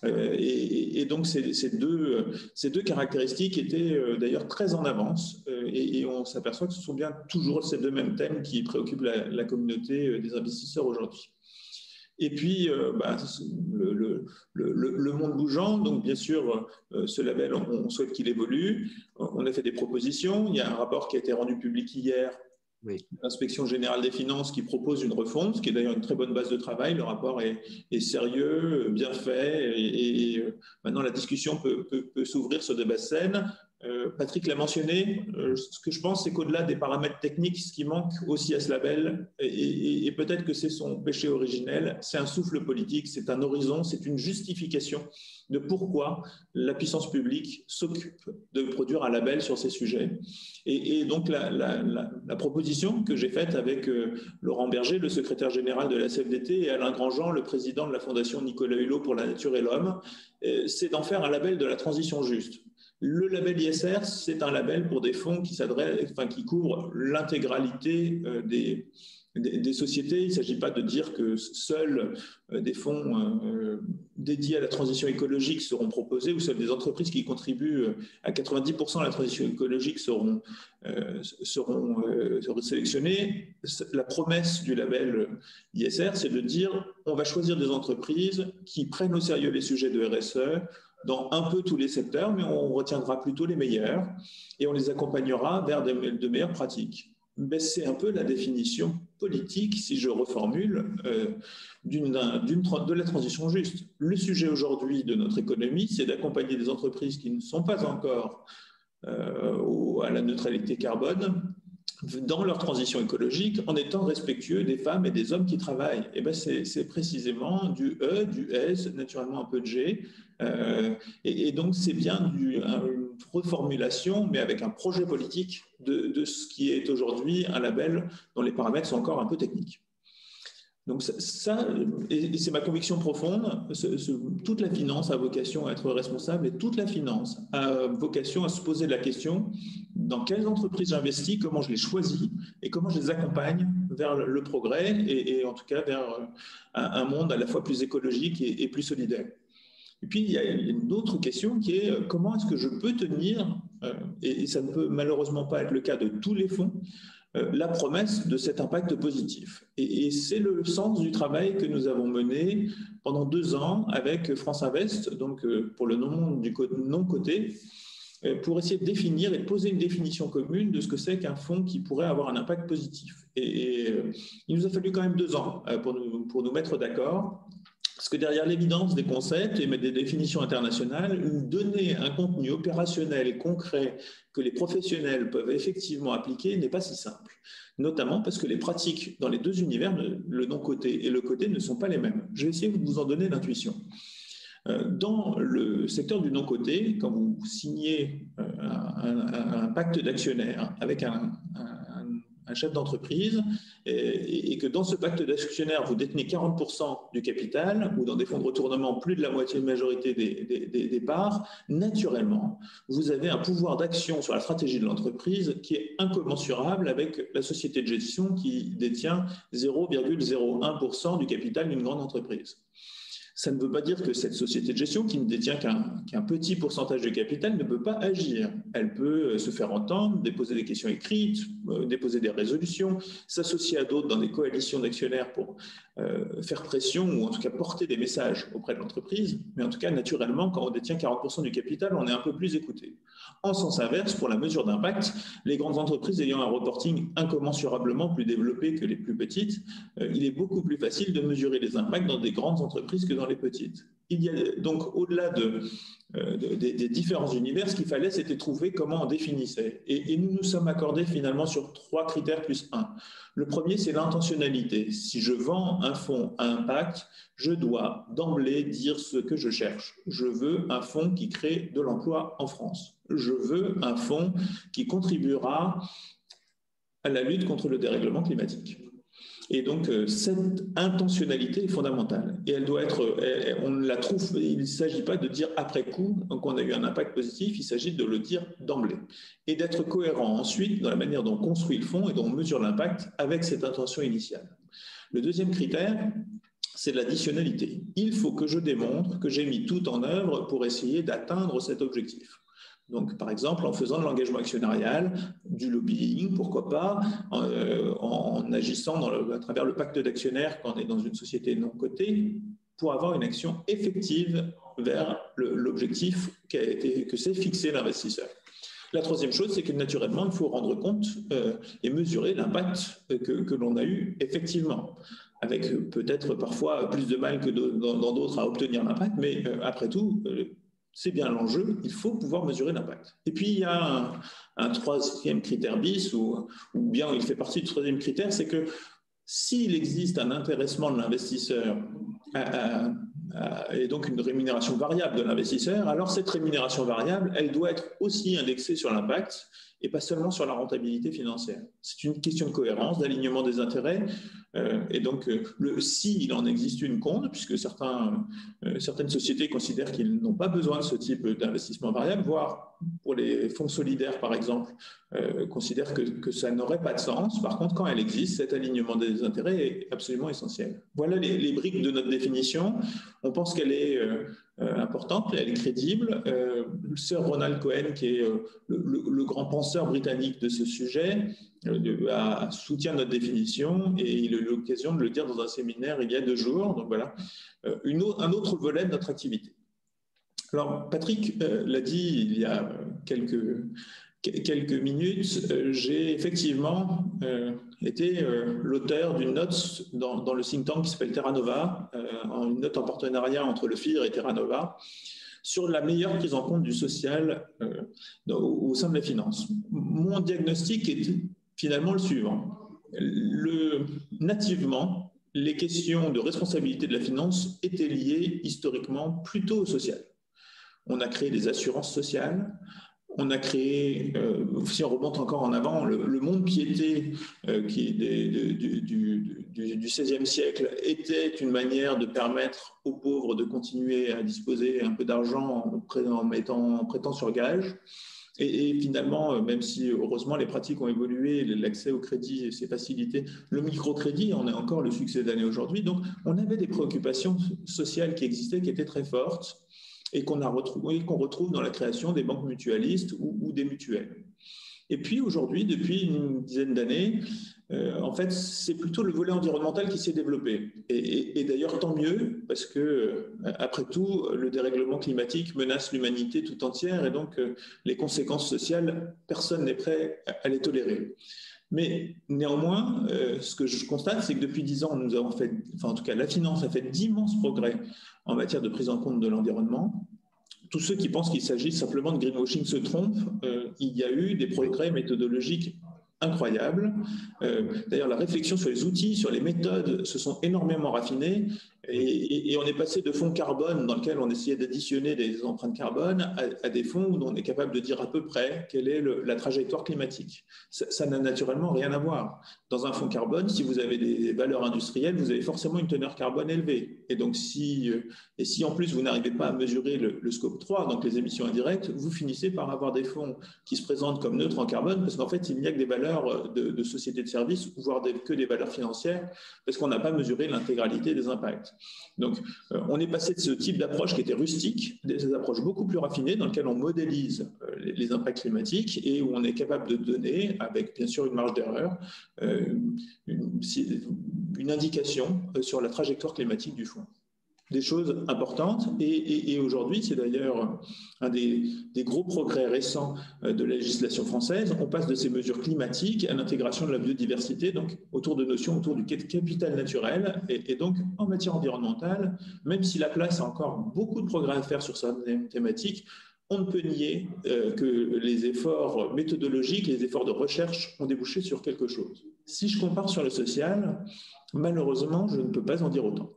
Et donc ces deux caractéristiques étaient d'ailleurs très en avance, et on s'aperçoit que ce sont bien toujours ces 2 mêmes thèmes qui préoccupent la communauté des investisseurs aujourd'hui. Et puis, le monde bougeant, donc bien sûr, ce label, on souhaite qu'il évolue. On a fait des propositions. Il y a un rapport qui a été rendu public hier, oui. L'Inspection générale des finances, qui propose une refonte, ce qui est d'ailleurs une très bonne base de travail. Le rapport est sérieux, bien fait, et maintenant la discussion peut s'ouvrir sur de bases saines. Patrick l'a mentionné, ce que je pense, c'est qu'au-delà des paramètres techniques, ce qui manque aussi à ce label, et peut-être que c'est son péché originel, c'est un souffle politique, c'est un horizon, c'est une justification de pourquoi la puissance publique s'occupe de produire un label sur ces sujets. Et donc la proposition que j'ai faite avec Laurent Berger, le secrétaire général de la CFDT, et Alain Grandjean, le président de la Fondation Nicolas Hulot pour la nature et l'homme, c'est d'en faire un label de la transition juste. Le label ISR, c'est un label pour des fonds qui couvrent l'intégralité des sociétés. Il ne s'agit pas de dire que seuls des fonds dédiés à la transition écologique seront proposés ou seules des entreprises qui contribuent à 90% à la transition écologique seront sélectionnées. La promesse du label ISR, c'est de dire on va choisir des entreprises qui prennent au sérieux les sujets de RSE dans un peu tous les secteurs, mais on retiendra plutôt les meilleurs et on les accompagnera vers de meilleures pratiques. Ben, c'est un peu la définition politique, si je reformule, de la transition juste. Le sujet aujourd'hui de notre économie, c'est d'accompagner des entreprises qui ne sont pas encore à la neutralité carbone dans leur transition écologique en étant respectueux des femmes et des hommes qui travaillent. Et ben c'est précisément du E, du S, naturellement un peu de G. Et donc, c'est bien une reformulation, mais avec un projet politique de ce qui est aujourd'hui un label dont les paramètres sont encore un peu techniques. Donc ça, et c'est ma conviction profonde, toute la finance a vocation à être responsable et toute la finance a vocation à se poser la question dans quelles entreprises j'investis, comment je les choisis et comment je les accompagne vers le progrès et en tout cas vers un monde à la fois plus écologique et plus solidaire. Et puis, il y a une autre question qui est comment est-ce que je peux tenir, et ça ne peut malheureusement pas être le cas de tous les fonds, la promesse de cet impact positif. Et c'est le sens du travail que nous avons mené pendant 2 ans avec France Invest, donc pour le non-coté, pour essayer de définir et de poser une définition commune de ce que c'est qu'un fonds qui pourrait avoir un impact positif. Et il nous a fallu quand même 2 ans pour nous mettre d'accord. Parce que derrière l'évidence des concepts et des définitions internationales, donner un contenu opérationnel concret que les professionnels peuvent effectivement appliquer n'est pas si simple. Notamment parce que les pratiques dans les 2 univers, le non-coté et le coté, ne sont pas les mêmes. Je vais essayer de vous en donner l'intuition. Dans le secteur du non-coté, quand vous signez un pacte d'actionnaires avec un chef d'entreprise et que dans ce pacte d'actionnaires, vous détenez 40% du capital ou dans des fonds de retournement, plus de la moitié de majorité des parts, naturellement, vous avez un pouvoir d'action sur la stratégie de l'entreprise qui est incommensurable avec la société de gestion qui détient 0,01% du capital d'une grande entreprise. Ça ne veut pas dire que cette société de gestion, qui ne détient qu'un petit pourcentage de capital, ne peut pas agir. Elle peut se faire entendre, déposer des questions écrites, déposer des résolutions, s'associer à d'autres dans des coalitions d'actionnaires pour faire pression ou en tout cas porter des messages auprès de l'entreprise. Mais en tout cas, naturellement, quand on détient 40% du capital, on est un peu plus écouté. En sens inverse, pour la mesure d'impact, les grandes entreprises ayant un reporting incommensurablement plus développé que les plus petites, il est beaucoup plus facile de mesurer les impacts dans des grandes entreprises que dans les petites. Il y a donc, au-delà des différents univers, ce qu'il fallait, c'était trouver comment on définissait. Et nous nous sommes accordés finalement sur 3 critères plus 1. Le premier, c'est l'intentionnalité. Si je vends un fonds à impact, je dois d'emblée dire ce que je cherche. Je veux un fonds qui crée de l'emploi en France. Je veux un fonds qui contribuera à la lutte contre le dérèglement climatique. Et donc, cette intentionnalité est fondamentale. Et elle doit être, on la trouve, il ne s'agit pas de dire après coup qu'on a eu un impact positif, il s'agit de le dire d'emblée. Et d'être cohérent ensuite dans la manière dont on construit le fonds et dont on mesure l'impact avec cette intention initiale. Le deuxième critère, c'est l'additionnalité. Il faut que je démontre que j'ai mis tout en œuvre pour essayer d'atteindre cet objectif. Donc, par exemple, en faisant de l'engagement actionnarial, du lobbying, pourquoi pas, en agissant à travers le pacte d'actionnaires quand on est dans une société non cotée, pour avoir une action effective vers l'objectif que s'est fixé l'investisseur. La troisième chose, c'est que naturellement, il faut rendre compte et mesurer l'impact que l'on a eu effectivement, avec peut-être parfois plus de mal que dans d'autres à obtenir l'impact, mais après tout, c'est bien l'enjeu, il faut pouvoir mesurer l'impact. Et puis, il y a un troisième critère bis, ou bien il fait partie du troisième critère, c'est que s'il existe un intéressement de l'investisseur et donc une rémunération variable de l'investisseur, alors cette rémunération variable, elle doit être aussi indexée sur l'impact et pas seulement sur la rentabilité financière. C'est une question de cohérence, d'alignement des intérêts. Et donc, s'il en existe une compte, puisque certaines sociétés considèrent qu'ils n'ont pas besoin de ce type d'investissement variable, voire pour les fonds solidaires, par exemple, considèrent que ça n'aurait pas de sens. Par contre, quand elle existe, cet alignement des intérêts est absolument essentiel. Voilà les briques de notre définition. On pense qu'elle est importante, elle est crédible. Sir Ronald Cohen, qui est le grand penseur britannique de ce sujet, soutient notre définition, et il a eu l'occasion de le dire dans un séminaire il y a 2 jours. Donc voilà, un autre volet de notre activité. Alors, Patrick l'a dit il y a quelques minutes, j'ai effectivement été l'auteur d'une note dans le think tank qui s'appelle Terra Nova, une note en partenariat entre le FIR et Terra Nova, sur la meilleure prise en compte du social au sein de la finance. Mon diagnostic est finalement le suivant. Nativement, les questions de responsabilité de la finance étaient liées historiquement plutôt au social. On a créé des assurances sociales, on a créé, si on remonte encore en avant, le monde piété qui est du XVIe siècle était une manière de permettre aux pauvres de continuer à disposer un peu d'argent en prêtant sur gage. Et finalement, même si heureusement les pratiques ont évolué, l'accès au crédit s'est facilité, le microcrédit en est encore le succès d'année aujourd'hui. Donc, on avait des préoccupations sociales qui existaient, qui étaient très fortes, et qu'on retrouve dans la création des banques mutualistes ou des mutuelles. Et puis aujourd'hui, depuis une dizaine d'années, en fait, c'est plutôt le volet environnemental qui s'est développé. Et d'ailleurs, tant mieux, parce que, après tout, le dérèglement climatique menace l'humanité tout entière, et donc les conséquences sociales, personne n'est prêt à les tolérer. Mais néanmoins, ce que je constate, c'est que depuis 10 ans, nous avons fait, enfin en tout cas la finance a fait d'immenses progrès en matière de prise en compte de l'environnement. Tous ceux qui pensent qu'il s'agit simplement de greenwashing se trompent. Il y a eu des progrès méthodologiques incroyables. D'ailleurs, la réflexion sur les outils, sur les méthodes se sont énormément raffinées. Et on est passé de fonds carbone dans lequel on essayait d'additionner des empreintes carbone à des fonds où on est capable de dire à peu près quelle est la trajectoire climatique. Ça n'a naturellement rien à voir. Dans un fonds carbone, si vous avez des valeurs industrielles, vous avez forcément une teneur carbone élevée. Et donc, si en plus vous n'arrivez pas à mesurer le scope 3, donc les émissions indirectes, vous finissez par avoir des fonds qui se présentent comme neutres en carbone, parce qu'en fait, il n'y a que des valeurs de sociétés de services, voire que des valeurs financières, parce qu'on n'a pas mesuré l'intégralité des impacts. Donc, on est passé de ce type d'approche qui était rustique, des approches beaucoup plus raffinées dans lesquelles on modélise les impacts climatiques et où on est capable de donner, avec bien sûr une marge d'erreur, une indication sur la trajectoire climatique du fonds. Des choses importantes, et aujourd'hui, c'est d'ailleurs un des gros progrès récents de la législation française. On passe de ces mesures climatiques à l'intégration de la biodiversité, donc autour de notions autour du capital naturel, et donc en matière environnementale, même si la place a encore beaucoup de progrès à faire sur certaines thématiques, on ne peut nier que les efforts méthodologiques, les efforts de recherche ont débouché sur quelque chose. Si je compare sur le social, malheureusement, je ne peux pas en dire autant.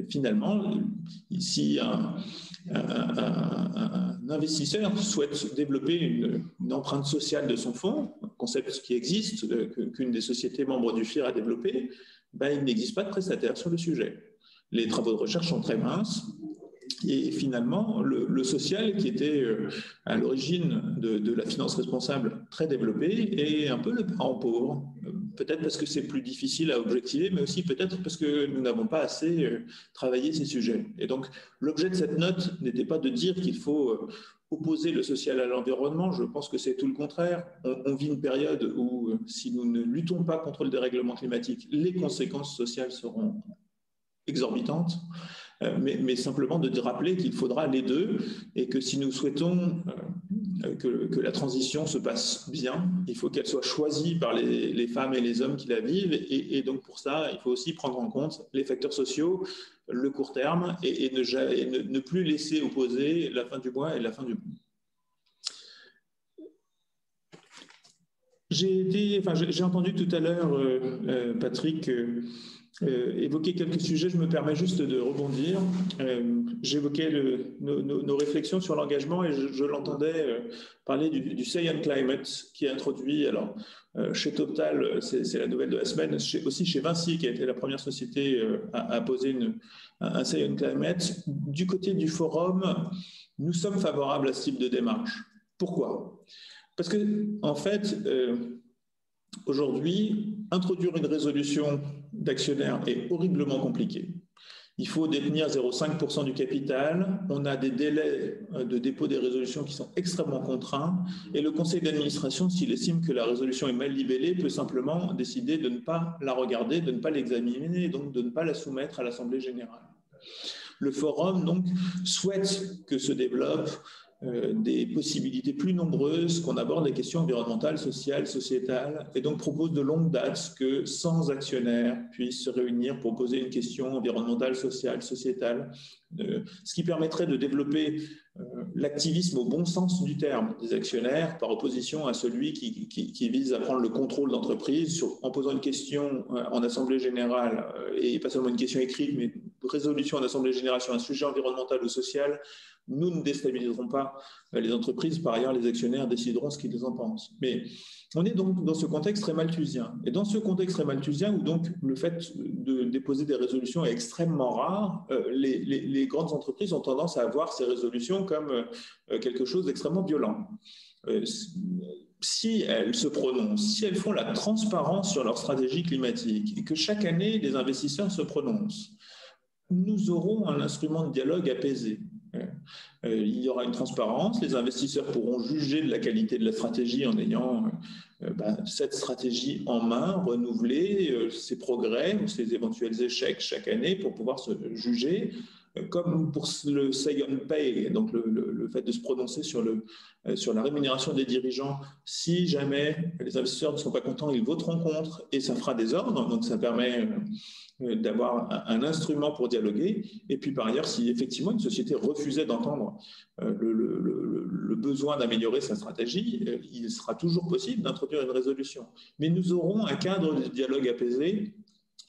Finalement, si un investisseur souhaite développer une empreinte sociale de son fonds, un concept qui existe, qu'une des sociétés membres du FIR a développé, il n'existe pas de prestataire sur le sujet. Les travaux de recherche sont très minces. Et finalement, le social, qui était à l'origine de la finance responsable très développé, est un peu le parent pauvre. Peut-être parce que c'est plus difficile à objectiver, mais aussi peut-être parce que nous n'avons pas assez travaillé ces sujets. Et donc, l'objet de cette note n'était pas de dire qu'il faut opposer le social à l'environnement. Je pense que c'est tout le contraire. On vit une période où, si nous ne luttons pas contre le dérèglement climatique, les conséquences sociales seront exorbitantes. Mais simplement de rappeler qu'il faudra les deux, et que si nous souhaitons que la transition se passe bien, il faut qu'elle soit choisie par les femmes et les hommes qui la vivent, et donc pour ça, il faut aussi prendre en compte les facteurs sociaux, le court terme, et ne plus laisser opposer la fin du mois et la fin du monde. J'ai entendu tout à l'heure, Patrick, évoquer quelques sujets. Je me permets juste de rebondir. J'évoquais nos réflexions sur l'engagement et je l'entendais parler du Say on Climate qui est introduit. Alors, chez Total, c'est la nouvelle de la semaine, aussi chez Vinci, qui a été la première société à poser un Say on Climate. Du côté du forum, nous sommes favorables à ce type de démarche. Pourquoi? Parce que, en fait, aujourd'hui, introduire une résolution d'actionnaires est horriblement compliqué. Il faut détenir 0,5% du capital. On a des délais de dépôt des résolutions qui sont extrêmement contraints. Et le conseil d'administration, s'il estime que la résolution est mal libellée, peut simplement décider de ne pas la regarder, de ne pas l'examiner et donc de ne pas la soumettre à l'Assemblée générale. Le forum, donc, souhaite que se développent des possibilités plus nombreuses, qu'on aborde les questions environnementales, sociales, sociétales, et donc propose de longue date que 100 actionnaires puissent se réunir pour poser une question environnementale, sociale, sociétale, ce qui permettrait de développer l'activisme au bon sens du terme des actionnaires, par opposition à celui qui vise à prendre le contrôle d'entreprise en posant une question en assemblée générale, et pas seulement une question écrite, mais une résolution en assemblée générale sur un sujet environnemental ou social. Nous ne déstabiliserons pas les entreprises. Par ailleurs, les actionnaires décideront ce qu'ils en pensent. Mais on est donc dans ce contexte très malthusien. Et dans ce contexte très malthusien, où donc le fait de déposer des résolutions est extrêmement rare, les grandes entreprises ont tendance à voir ces résolutions comme quelque chose d'extrêmement violent. Si elles se prononcent, si elles font la transparence sur leur stratégie climatique et que chaque année, les investisseurs se prononcent, nous aurons un instrument de dialogue apaisé. Il y aura une transparence, les investisseurs pourront juger de la qualité de la stratégie en ayant cette stratégie en main, renouveler ses progrès ou ses éventuels échecs chaque année pour pouvoir se juger. Comme pour le say on pay, donc le fait de se prononcer sur la rémunération des dirigeants, si jamais les investisseurs ne sont pas contents, ils voteront contre et ça fera des ordres, donc ça permet d'avoir un instrument pour dialoguer. Et puis par ailleurs, si effectivement une société refusait d'entendre le besoin d'améliorer sa stratégie, il sera toujours possible d'introduire une résolution. Mais nous aurons un cadre de dialogue apaisé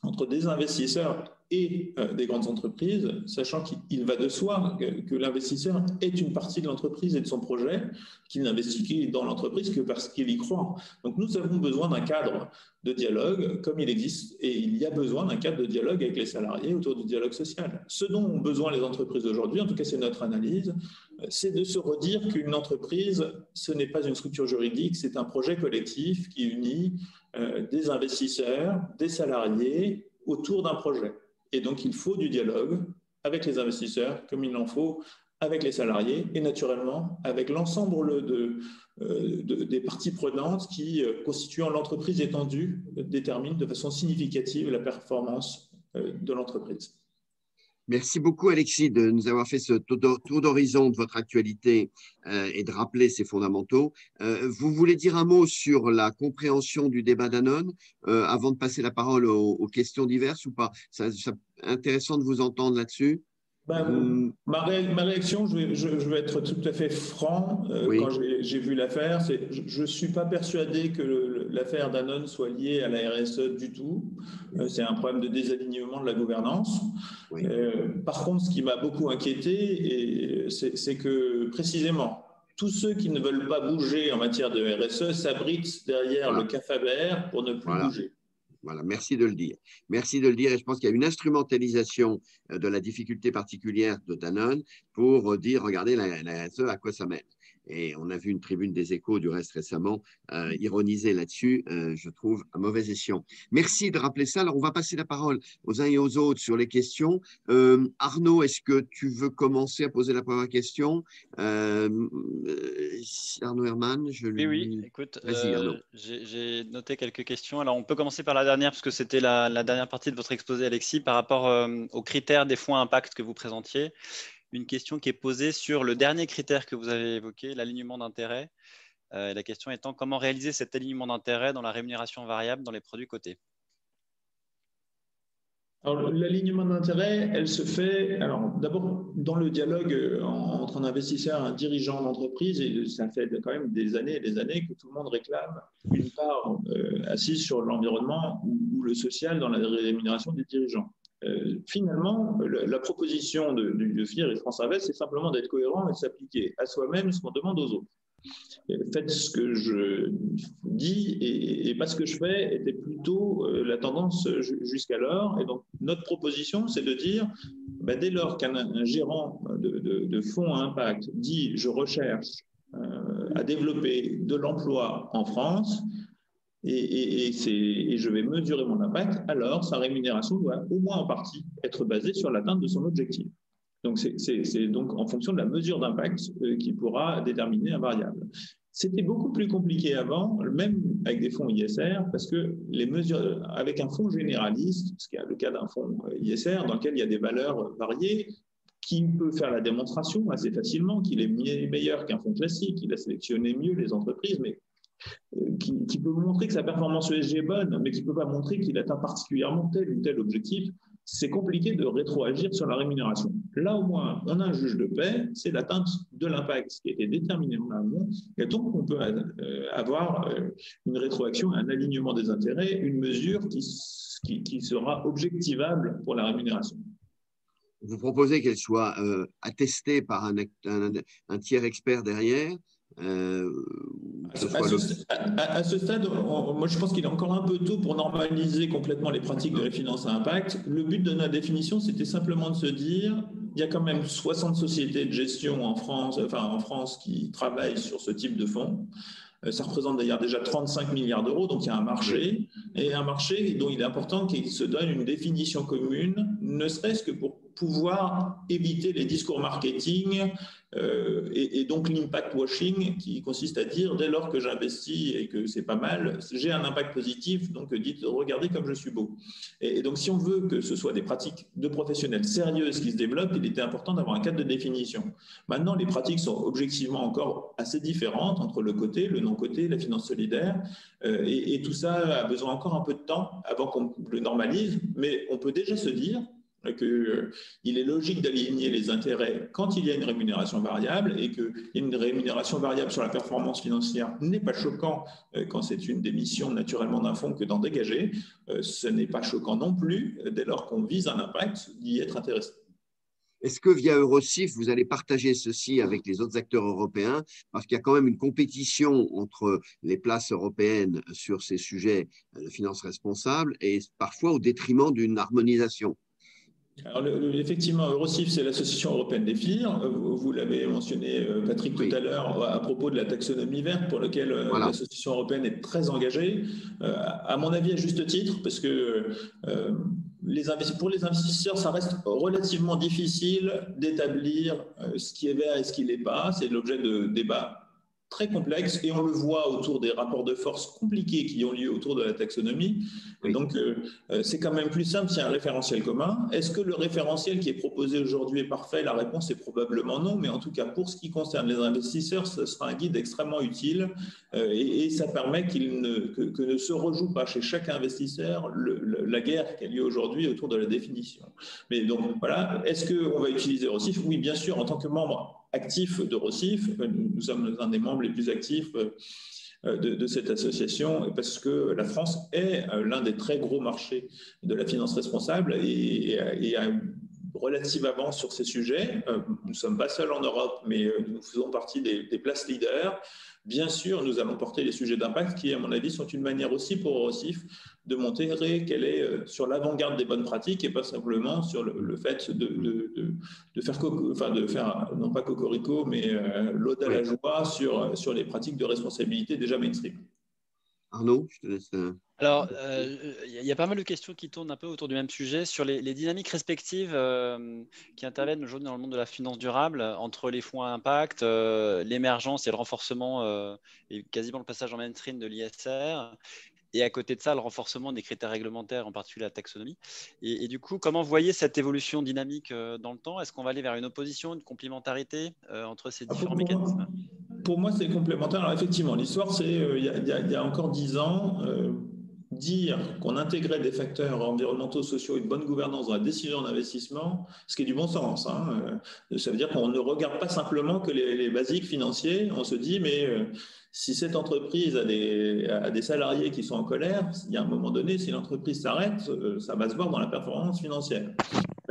entre des investisseurs et des grandes entreprises, sachant qu'il va de soi que l'investisseur est une partie de l'entreprise et de son projet, qu'il n'investit dans l'entreprise que parce qu'il y croit. Donc nous avons besoin d'un cadre de dialogue comme il existe, et il y a besoin d'un cadre de dialogue avec les salariés autour du dialogue social. Ce dont ont besoin les entreprises aujourd'hui, en tout cas c'est notre analyse, c'est de se redire qu'une entreprise, ce n'est pas une structure juridique, c'est un projet collectif qui unit des investisseurs, des salariés autour d'un projet. Et donc, il faut du dialogue avec les investisseurs, comme il en faut avec les salariés et naturellement avec l'ensemble des parties prenantes qui, constituant l'entreprise étendue, déterminent de façon significative la performance de l'entreprise. Merci beaucoup, Alexis, de nous avoir fait ce tour d'horizon de votre actualité et de rappeler ces fondamentaux. Vous voulez dire un mot sur la compréhension du débat Danone avant de passer la parole aux questions diverses ou pas? C'est intéressant de vous entendre là-dessus. Ma réaction, je vais être tout à fait franc, Oui. quand j'ai vu l'affaire, je ne suis pas persuadé que l'affaire Danone soit liée à la RSE du tout. C'est un problème de désalignement de la gouvernance. Oui. Par contre, ce qui m'a beaucoup inquiété, c'est que précisément, tous ceux qui ne veulent pas bouger en matière de RSE s'abritent derrière le CAFABER pour ne plus bouger. Voilà, merci de le dire. Merci de le dire. Et je pense qu'il y a une instrumentalisation de la difficulté particulière de Danone pour dire, regardez, la RSE, à quoi ça mène. Et on a vu une tribune des Échos, du reste récemment, ironiser là-dessus, je trouve, à mauvais escient. Merci de rappeler ça. Alors, on va passer la parole aux uns et aux autres sur les questions. Arnaud, est-ce que tu veux commencer à poser la première question? Arnaud Herman, Oui, écoute, vas-y, Arnaud. J'ai noté quelques questions. Alors, on peut commencer par la dernière, parce que c'était la dernière partie de votre exposé, Alexis, par rapport aux critères des fonds impact que vous présentiez. Une question qui est posée sur le dernier critère que vous avez évoqué, l'alignement d'intérêt. La question étant, comment réaliser cet alignement d'intérêt dans la rémunération variable dans les produits cotés? Alors, l'alignement d'intérêts, elle se fait, alors d'abord dans le dialogue entre un investisseur et un dirigeant d'entreprise, et ça fait quand même des années et des années que tout le monde réclame une part assise sur l'environnement ou le social dans la rémunération des dirigeants. Finalement, la proposition de FIR et France Invest, c'est simplement d'être cohérent et de s'appliquer à soi-même ce qu'on demande aux autres. Faites ce que je dis et pas ce que je fais était plutôt la tendance jusqu'alors. Et donc, notre proposition, c'est de dire, dès lors qu'un gérant de fonds à impact dit « je recherche à développer de l'emploi en France », et je vais mesurer mon impact, alors sa rémunération doit au moins en partie être basée sur l'atteinte de son objectif. Donc, c'est donc en fonction de la mesure d'impact qui pourra déterminer un variable. C'était beaucoup plus compliqué avant, même avec des fonds ISR, parce que les mesures, avec un fonds généraliste, ce qui est le cas d'un fonds ISR, dans lequel il y a des valeurs variées, qui peut faire la démonstration assez facilement qu'il est meilleur qu'un fonds classique, qu'il a sélectionné mieux les entreprises, mais qui peut montrer que sa performance ESG est bonne, mais qui ne peut pas montrer qu'il atteint particulièrement tel ou tel objectif, c'est compliqué de rétroagir sur la rémunération. Là, au moins, on a un juge de paix, c'est l'atteinte de l'impact qui a été déterminé en amont, et donc on peut avoir une rétroaction, un alignement des intérêts, une mesure qui sera objectivable pour la rémunération. Vous proposez qu'elle soit attestée par un tiers expert derrière. À ce stade, moi je pense qu'il est encore un peu tôt pour normaliser complètement les pratiques de la finance à impact. Le but de notre définition, c'était simplement de se dire, il y a quand même 60 sociétés de gestion en France qui travaillent sur ce type de fonds. Ça représente d'ailleurs déjà 35 milliards d'euros, donc il y a un marché, et un marché dont il est important qu'il se donne une définition commune, ne serait-ce que pour pouvoir éviter les discours marketing et donc l'impact washing qui consiste à dire dès lors que j'investis et que c'est pas mal, j'ai un impact positif, donc dites regardez comme je suis beau. Et donc si on veut que ce soit des pratiques de professionnels sérieuses qui se développent, il était important d'avoir un cadre de définition. Maintenant, les pratiques sont objectivement encore assez différentes entre le côté, le non-côté, la finance solidaire, et tout ça a besoin encore un peu de temps avant qu'on le normalise, mais on peut déjà se dire qu'il est logique d'aligner les intérêts quand il y a une rémunération variable et qu'une rémunération variable sur la performance financière n'est pas choquant quand c'est une des missions naturellement d'un fonds que d'en dégager. Ce n'est pas choquant non plus dès lors qu'on vise un impact d'y être intéressé. Est-ce que via Eurosif, vous allez partager ceci avec les autres acteurs européens? Parce qu'il y a quand même une compétition entre les places européennes sur ces sujets de finances responsables et parfois au détriment d'une harmonisation. Alors, effectivement, Eurosif, c'est l'Association européenne des FIR. Vous l'avez mentionné, Patrick, tout à l'heure, à propos de la taxonomie verte, pour laquelle l'Association européenne est très engagée. À mon avis, à juste titre, parce que pour les investisseurs, ça reste relativement difficile d'établir ce qui est vert et ce qui ne l'est pas. C'est l'objet de débats très complexe et on le voit autour des rapports de force compliqués qui ont lieu autour de la taxonomie. Oui. Donc, c'est quand même plus simple s'il y a un référentiel commun. Est-ce que le référentiel qui est proposé aujourd'hui est parfait? La réponse est probablement non, mais en tout cas, pour ce qui concerne les investisseurs, ce sera un guide extrêmement utile et ça permet que ne se rejoue pas chez chaque investisseur la guerre qui a lieu aujourd'hui autour de la définition. Mais donc, voilà, est-ce qu'on va utiliser Eurosif? Oui, bien sûr, en tant que membre actif d'Eurosif, nous sommes un des membres les plus actifs de cette association parce que la France est l'un des très gros marchés de la finance responsable et a une relative avance sur ces sujets. Nous ne sommes pas seuls en Europe, mais nous faisons partie des places leaders. Bien sûr, nous allons porter les sujets d'impact qui, à mon avis, sont une manière aussi pour Eurosif de montrer qu'elle est sur l'avant-garde des bonnes pratiques et pas simplement sur le fait de faire, non pas cocorico, mais l'ode à la joie sur les pratiques de responsabilité déjà mainstream. Arnaud, je te laisse. Alors, il y a pas mal de questions qui tournent un peu autour du même sujet sur les dynamiques respectives qui interviennent aujourd'hui dans le monde de la finance durable entre les fonds à impact, l'émergence et le renforcement et quasiment le passage en mainstream de l'ISR. Et à côté de ça, le renforcement des critères réglementaires, en particulier la taxonomie. Et du coup, comment vous voyez cette évolution dynamique dans le temps? Est-ce qu'on va aller vers une opposition, une complémentarité entre ces différents mécanismes? Pour moi, c'est complémentaire. Alors effectivement, l'histoire, c'est il y a encore 10 ans, dire qu'on intégrait des facteurs environnementaux, sociaux et de bonne gouvernance dans la décision d'investissement, ce qui est du bon sens. Hein. Ça veut dire qu'on ne regarde pas simplement que les basiques financiers. On se dit, mais si cette entreprise a des salariés qui sont en colère, il y a un moment donné, si l'entreprise s'arrête, ça va se voir dans la performance financière.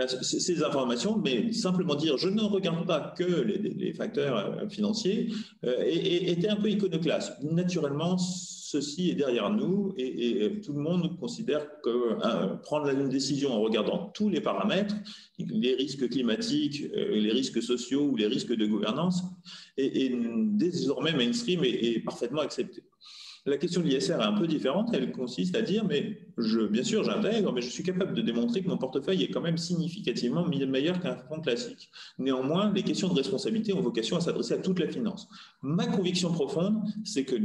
Ces informations, mais simplement dire je ne regarde pas que les facteurs financiers, était un peu iconoclaste. Naturellement, ceci est derrière nous et tout le monde considère que prendre une décision en regardant tous les paramètres, les risques climatiques, les risques sociaux ou les risques de gouvernance, est désormais mainstream et parfaitement accepté. La question de l'ISR est un peu différente. Elle consiste à dire, mais bien sûr, j'intègre, mais je suis capable de démontrer que mon portefeuille est quand même significativement meilleur qu'un fonds classique. Néanmoins, les questions de responsabilité ont vocation à s'adresser à toute la finance. Ma conviction profonde, c'est que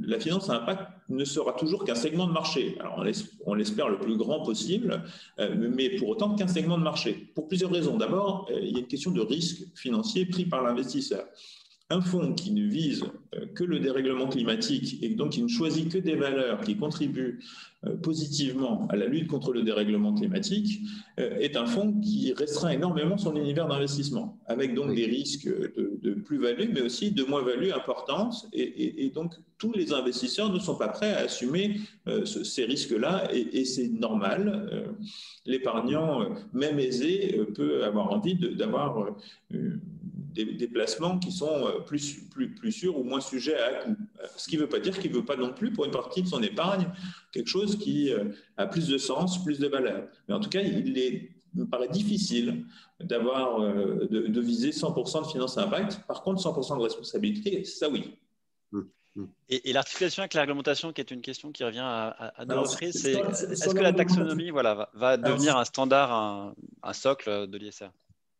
la finance à impact ne sera toujours qu'un segment de marché. Alors, on l'espère le plus grand possible, mais pour autant qu'un segment de marché. Pour plusieurs raisons. D'abord, il y a une question de risque financier pris par l'investisseur. Un fonds qui ne vise que le dérèglement climatique et donc qui ne choisit que des valeurs qui contribuent positivement à la lutte contre le dérèglement climatique est un fonds qui restreint énormément son univers d'investissement, avec donc des risques de plus-value, mais aussi de moins-value importantes. Et donc, tous les investisseurs ne sont pas prêts à assumer ces risques-là, et c'est normal. L'épargnant, même aisé, peut avoir envie d'avoir des placements qui sont plus sûrs ou moins sujets à coût. Ce qui ne veut pas dire qu'il ne veut pas non plus, pour une partie de son épargne, quelque chose qui a plus de sens, plus de valeur. Mais en tout cas, il me paraît difficile de viser 100% de finance à impact. Par contre, 100% de responsabilité, ça oui. Et l'articulation avec la réglementation, qui est une question qui revient à deux reprises, c'est est-ce que la taxonomie va devenir un standard, un socle de l'ISR?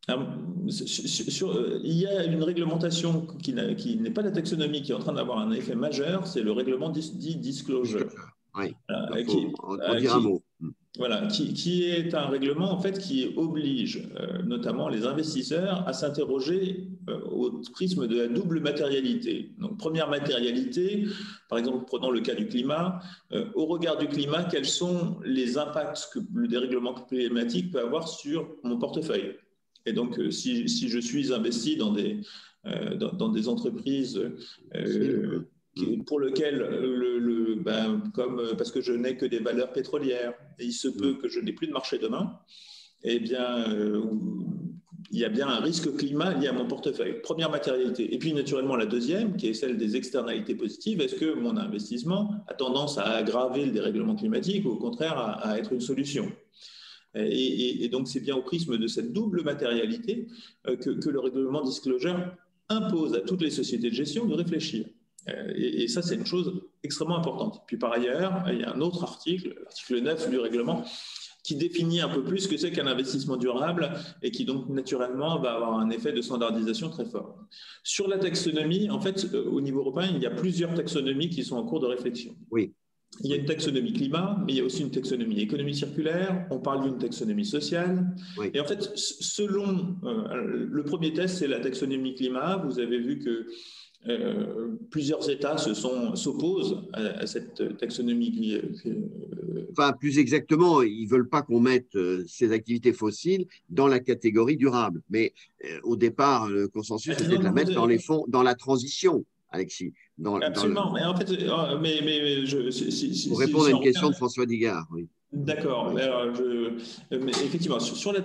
Il y a une réglementation qui n'est pas la taxonomie, qui est en train d'avoir un effet majeur, c'est le règlement dit disclosure. Oui, on dire un mot. Voilà, qui est un règlement en fait qui oblige notamment les investisseurs à s'interroger au prisme de la double matérialité. Donc, première matérialité, par exemple, prenons le cas du climat. Au regard du climat, quels sont les impacts que le dérèglement climatique peut avoir sur mon portefeuille? Et donc, si je suis investi dans des entreprises pour lesquelles, parce que je n'ai que des valeurs pétrolières, et il se peut que je n'ai plus de marché demain, eh bien, il y a bien un risque climat lié à mon portefeuille. Première matérialité. Et puis, naturellement, la deuxième, qui est celle des externalités positives. Est-ce que mon investissement a tendance à aggraver le dérèglement climatique ou au contraire à être une solution? Et donc, c'est bien au prisme de cette double matérialité que le règlement disclosure impose à toutes les sociétés de gestion de réfléchir. Et ça, c'est une chose extrêmement importante. Puis par ailleurs, il y a un autre article, l'article 9 du règlement, qui définit un peu plus ce que c'est qu'un investissement durable et qui donc naturellement va avoir un effet de standardisation très fort. Sur la taxonomie, en fait, au niveau européen, il y a plusieurs taxonomies qui sont en cours de réflexion. Oui. Il y a une taxonomie climat, mais il y a aussi une taxonomie économie circulaire, on parle d'une taxonomie sociale. Oui. Et en fait, selon le premier test, c'est la taxonomie climat. Vous avez vu que plusieurs États s'opposent à cette taxonomie. Enfin, plus exactement, ils ne veulent pas qu'on mette ces activités fossiles dans la catégorie durable. Mais au départ, le consensus était de la mettre dans les fonds, dans la transition, Alexis. Absolument. Mais en fait, pour répondre à une question de François Digard, oui. D'accord. Oui. Mais effectivement, sur la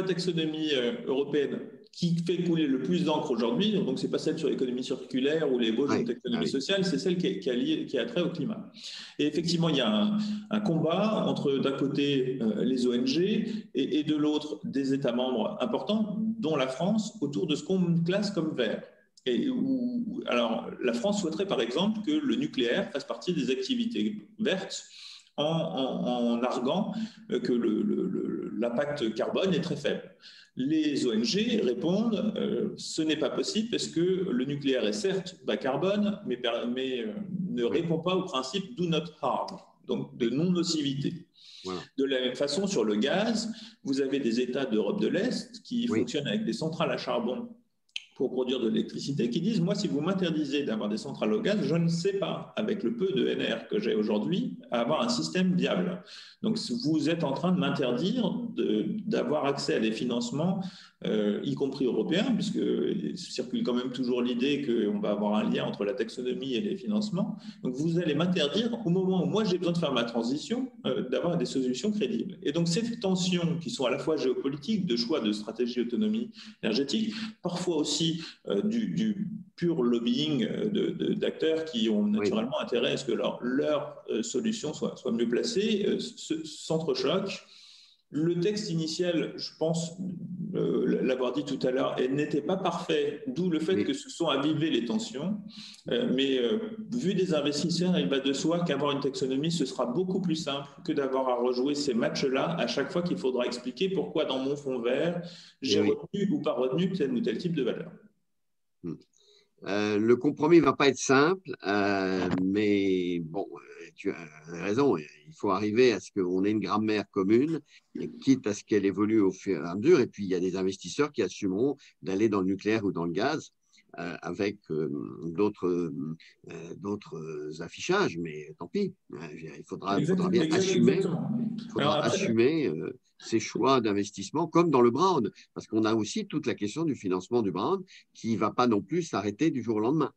taxonomie européenne, qui fait couler le plus d'encre aujourd'hui, donc ce n'est pas celle sur l'économie circulaire ou les ébauches de taxonomie sociale, c'est celle qui a trait au climat. Et effectivement, il y a un combat entre d'un côté les ONG et de l'autre des États membres importants, dont la France, autour de ce qu'on classe comme vert. Alors, la France souhaiterait par exemple que le nucléaire fasse partie des activités vertes en arguant que l'impact carbone est très faible. Les ONG répondent ce n'est pas possible parce que le nucléaire est certes bas carbone, mais ne répond pas au principe do not harm, donc de non-nocivité. Voilà. De la même façon, sur le gaz, vous avez des États d'Europe de l'Est qui fonctionnent avec des centrales à charbon pour produire de l'électricité qui disent, moi, si vous m'interdisez d'avoir des centrales au gaz, je ne sais pas, avec le peu de NR que j'ai aujourd'hui, avoir un système viable. Donc, vous êtes en train de m'interdire d'avoir accès à des financements, y compris européens, puisque circule quand même toujours l'idée qu'on va avoir un lien entre la taxonomie et les financements. Donc, vous allez m'interdire, au moment où moi j'ai besoin de faire ma transition, d'avoir des solutions crédibles. Et donc, ces tensions qui sont à la fois géopolitiques, de choix de stratégie d'autonomie énergétique, parfois aussi du pur lobbying d'acteurs qui ont naturellement intérêt à ce que leur solution soit mieux placée, s'entrechoquent. Le texte initial, je pense l'avoir dit tout à l'heure, n'était pas parfait, d'où le fait que se sont avivées les tensions. Mais vu des investisseurs, il va de soi qu'avoir une taxonomie, ce sera beaucoup plus simple que d'avoir à rejouer ces matchs-là à chaque fois qu'il faudra expliquer pourquoi dans mon fond vert, j'ai retenu ou pas retenu tel ou tel type de valeur. Le compromis ne va pas être simple, mais bon, tu as raison, il faut arriver à ce qu'on ait une grammaire commune, et quitte à ce qu'elle évolue au fur et à mesure. Et puis, il y a des investisseurs qui assumeront d'aller dans le nucléaire ou dans le gaz avec d'autres affichages, mais tant pis. Il faudra bien assumer. Il faudra assumer ces choix d'investissement, comme dans le brown, parce qu'on a aussi toute la question du financement du brown qui ne va pas non plus s'arrêter du jour au lendemain.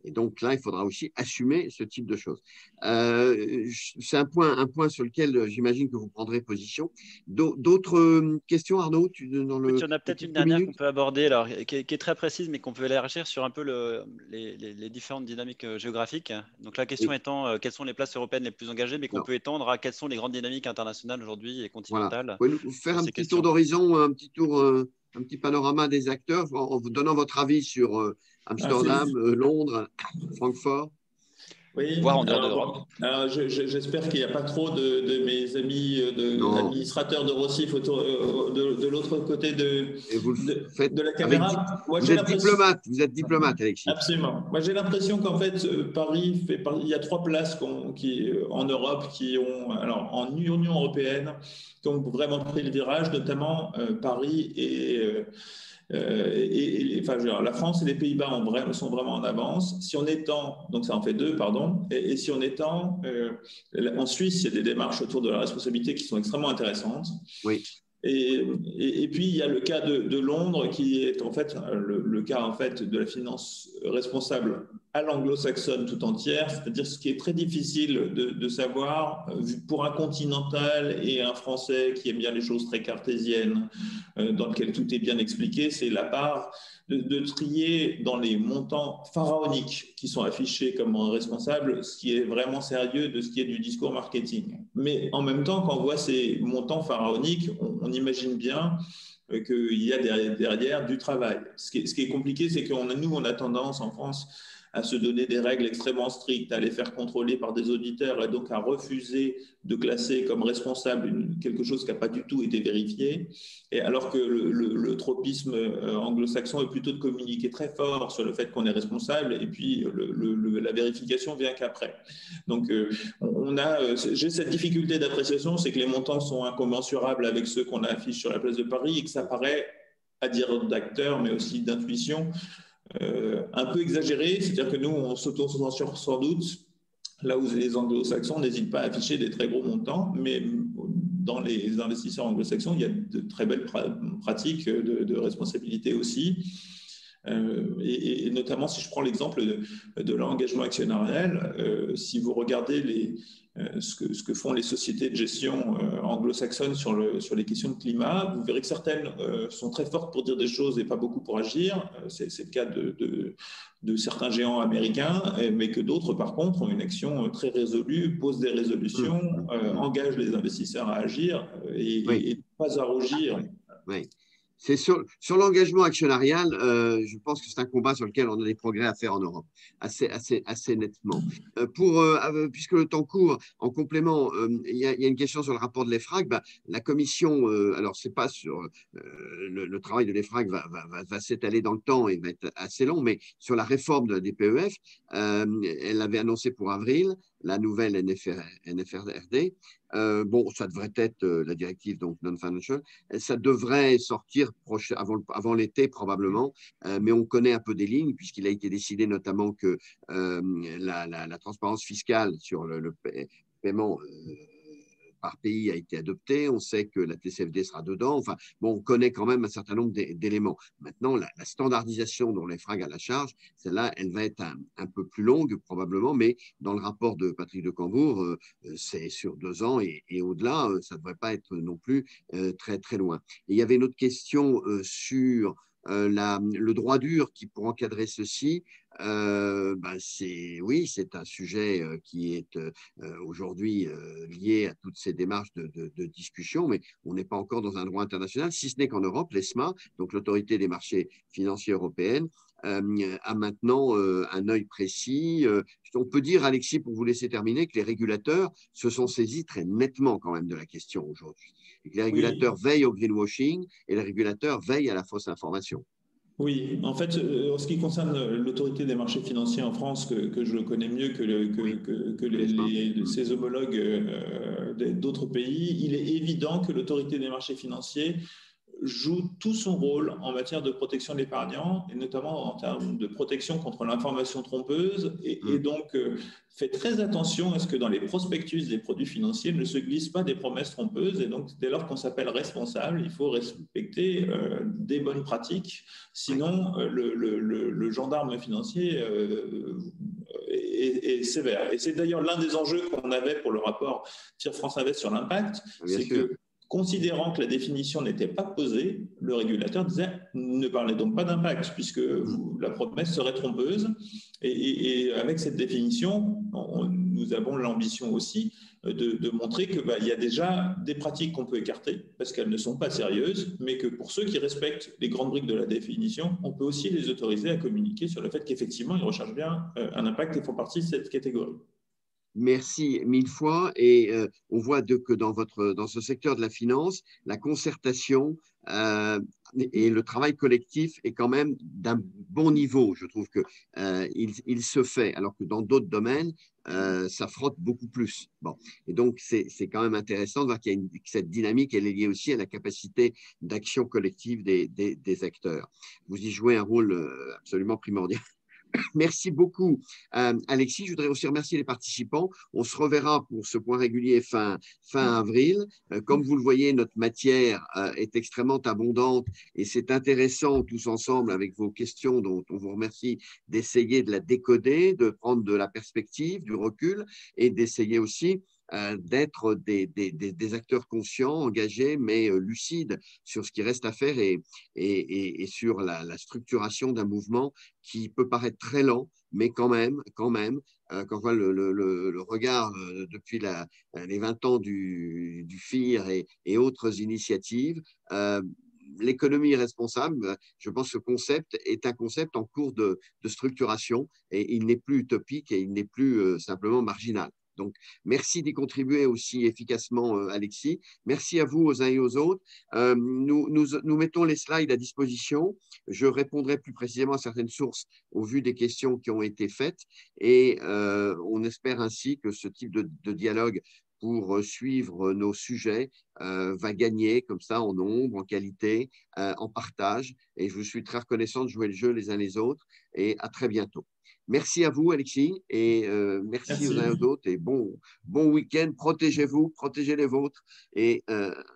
Et donc là, il faudra aussi assumer ce type de choses. C'est un point sur lequel j'imagine que vous prendrez position. D'autres questions, Arnaud on a peut-être une dernière qu'on peut aborder, alors, qui est très précise, mais qu'on peut élargir sur un peu les différentes dynamiques géographiques. Donc la question étant, quelles sont les places européennes les plus engagées, mais qu'on peut étendre à quelles sont les grandes dynamiques internationales aujourd'hui et continentales. Voilà. Vous pouvez nous faire un petit tour d'horizon, un petit panorama des acteurs, en vous donnant votre avis sur Amsterdam, Londres, Francfort. Oui, voire en dehors de l'Europe. J'espère qu'il n'y a pas trop de mes amis administrateurs de Rossif de l'autre côté de la caméra. Vous êtes diplomate, Alexis. Absolument. Moi, j'ai l'impression qu'en fait, Paris il y a 3 places en Europe qui ont, alors en Union européenne, qui ont vraiment pris le virage, notamment Paris la France et les Pays-Bas sont vraiment en avance. Si on étend, donc ça en fait 2, pardon, et si on étend, en Suisse, il y a des démarches autour de la responsabilité qui sont extrêmement intéressantes. Oui. Et puis, il y a le cas de Londres qui est en fait le cas en fait, de la finance responsable à l'anglo-saxonne tout entière, c'est-à-dire ce qui est très difficile de savoir pour un continental et un Français qui aime bien les choses très cartésiennes, dans lequel tout est bien expliqué, c'est la part de trier dans les montants pharaoniques qui sont affichés comme responsables ce qui est vraiment sérieux de ce qui est du discours marketing. Mais en même temps, quand on voit ces montants pharaoniques, on imagine bien qu'il y a derrière du travail. Ce qui est compliqué, c'est que nous, on a tendance en France à se donner des règles extrêmement strictes, à les faire contrôler par des auditeurs et donc à refuser de classer comme responsable quelque chose qui n'a pas du tout été vérifié. Et alors que le tropisme anglo-saxon est plutôt de communiquer très fort sur le fait qu'on est responsable et puis la vérification vient qu'après. Donc j'ai cette difficulté d'appréciation, c'est que les montants sont incommensurables avec ceux qu'on affiche sur la place de Paris et que ça paraît, à dire d'acteurs, mais aussi d'intuition, un peu exagéré, c'est-à-dire que nous, on s'auto-censure sans doute, là où les anglo-saxons n'hésitent pas à afficher des très gros montants, mais dans les investisseurs anglo-saxons, il y a de très belles pratiques de responsabilité aussi. Et notamment, si je prends l'exemple de l'engagement actionnarial, si vous regardez ce que font les sociétés de gestion anglo-saxonnes sur les questions de climat, vous verrez que certaines sont très fortes pour dire des choses et pas beaucoup pour agir. C'est le cas de certains géants américains, mais que d'autres, par contre, ont une action très résolue, posent des résolutions, engagent les investisseurs à agir et pas à rougir. Oui. C'est sur l'engagement actionnarial, je pense que c'est un combat sur lequel on a des progrès à faire en Europe, assez nettement. Puisque le temps court, en complément, il y a une question sur le rapport de l'EFRAG. La commission, alors c'est pas sur le travail de l'EFRAG va s'étaler dans le temps et va être assez long, mais sur la réforme des PEF, elle l'avait annoncé pour avril. la nouvelle NFRD. Bon, ça devrait être la directive donc non-financial. Ça devrait sortir avant l'été probablement, mais on connaît un peu des lignes puisqu'il a été décidé notamment que la transparence fiscale sur le paiement par pays a été adoptée. On sait que la TCFD sera dedans. Enfin, bon, on connaît quand même un certain nombre d'éléments. Maintenant, la standardisation dans les fringues à la charge, celle-là, elle va être un peu plus longue probablement, mais dans le rapport de Patrick de Cambourg, c'est sur 2 ans et au-delà, ça ne devrait pas être non plus très, très loin. Et il y avait une autre question sur le droit dur qui pour encadrer ceci. Oui, c'est un sujet qui est aujourd'hui lié à toutes ces démarches de discussion, mais on n'est pas encore dans un droit international, si ce n'est qu'en Europe, l'ESMA, donc l'autorité des marchés financiers européenne, a maintenant un œil précis. On peut dire, Alexis, pour vous laisser terminer, que les régulateurs se sont saisis très nettement quand même de la question aujourd'hui. Et que les régulateurs veillent au greenwashing et les régulateurs veillent à la fausse information. Oui, en fait, en ce qui concerne l'autorité des marchés financiers en France, que je connais mieux que ses homologues d'autres pays, il est évident que l'autorité des marchés financiers joue tout son rôle en matière de protection de l'épargnant, et notamment en termes de protection contre l'information trompeuse, et donc fait très attention à ce que dans les prospectus des produits financiers ne se glissent pas des promesses trompeuses, et donc dès lors qu'on s'appelle responsable, il faut respecter des bonnes pratiques, sinon le gendarme financier est sévère. Et c'est d'ailleurs l'un des enjeux qu'on avait pour le rapport Tir France Invest sur l'impact, c'est que considérant que la définition n'était pas posée, le régulateur disait ne parlez donc pas d'impact puisque la promesse serait trompeuse. Et avec cette définition, nous avons l'ambition aussi de montrer qu'il y a déjà des pratiques qu'on peut écarter parce qu'elles ne sont pas sérieuses, mais que pour ceux qui respectent les grandes briques de la définition, on peut aussi les autoriser à communiquer sur le fait qu'effectivement, ils recherchent bien un impact et font partie de cette catégorie. Merci 1000 fois. Et on voit que dans ce secteur de la finance, la concertation et le travail collectif est quand même d'un bon niveau. Je trouve qu'il se fait, alors que dans d'autres domaines, ça frotte beaucoup plus. Bon. Et donc, c'est quand même intéressant de voir qu'il y a cette dynamique, elle est liée aussi à la capacité d'action collective des acteurs. Vous y jouez un rôle absolument primordial. Merci beaucoup, Alexis. Je voudrais aussi remercier les participants. On se reverra pour ce point régulier fin avril. Comme vous le voyez, notre matière est extrêmement abondante et c'est intéressant tous ensemble avec vos questions dont on vous remercie d'essayer de la décoder, de prendre de la perspective, du recul et d'essayer aussi d'être des acteurs conscients, engagés, mais lucides sur ce qui reste à faire et sur la structuration d'un mouvement qui peut paraître très lent, mais quand même quand on voit le regard depuis les 20 ans du FIR et autres initiatives, l'économie responsable, je pense que ce concept est un concept en cours de structuration et il n'est plus utopique et il n'est plus simplement marginal. Donc, merci d'y contribuer aussi efficacement, Alexis. Merci à vous, aux uns et aux autres. Nous mettons les slides à disposition. Je répondrai plus précisément à certaines sources au vu des questions qui ont été faites. Et on espère ainsi que ce type de dialogue pour suivre nos sujets va gagner comme ça en nombre, en qualité, en partage. Et je vous suis très reconnaissant de jouer le jeu les uns les autres. Et à très bientôt. Merci à vous, Alexis, et merci aux uns et aux autres. Et bon week-end. Protégez-vous, protégez les vôtres et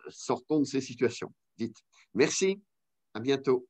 sortons de ces situations. Vite. Merci. À bientôt.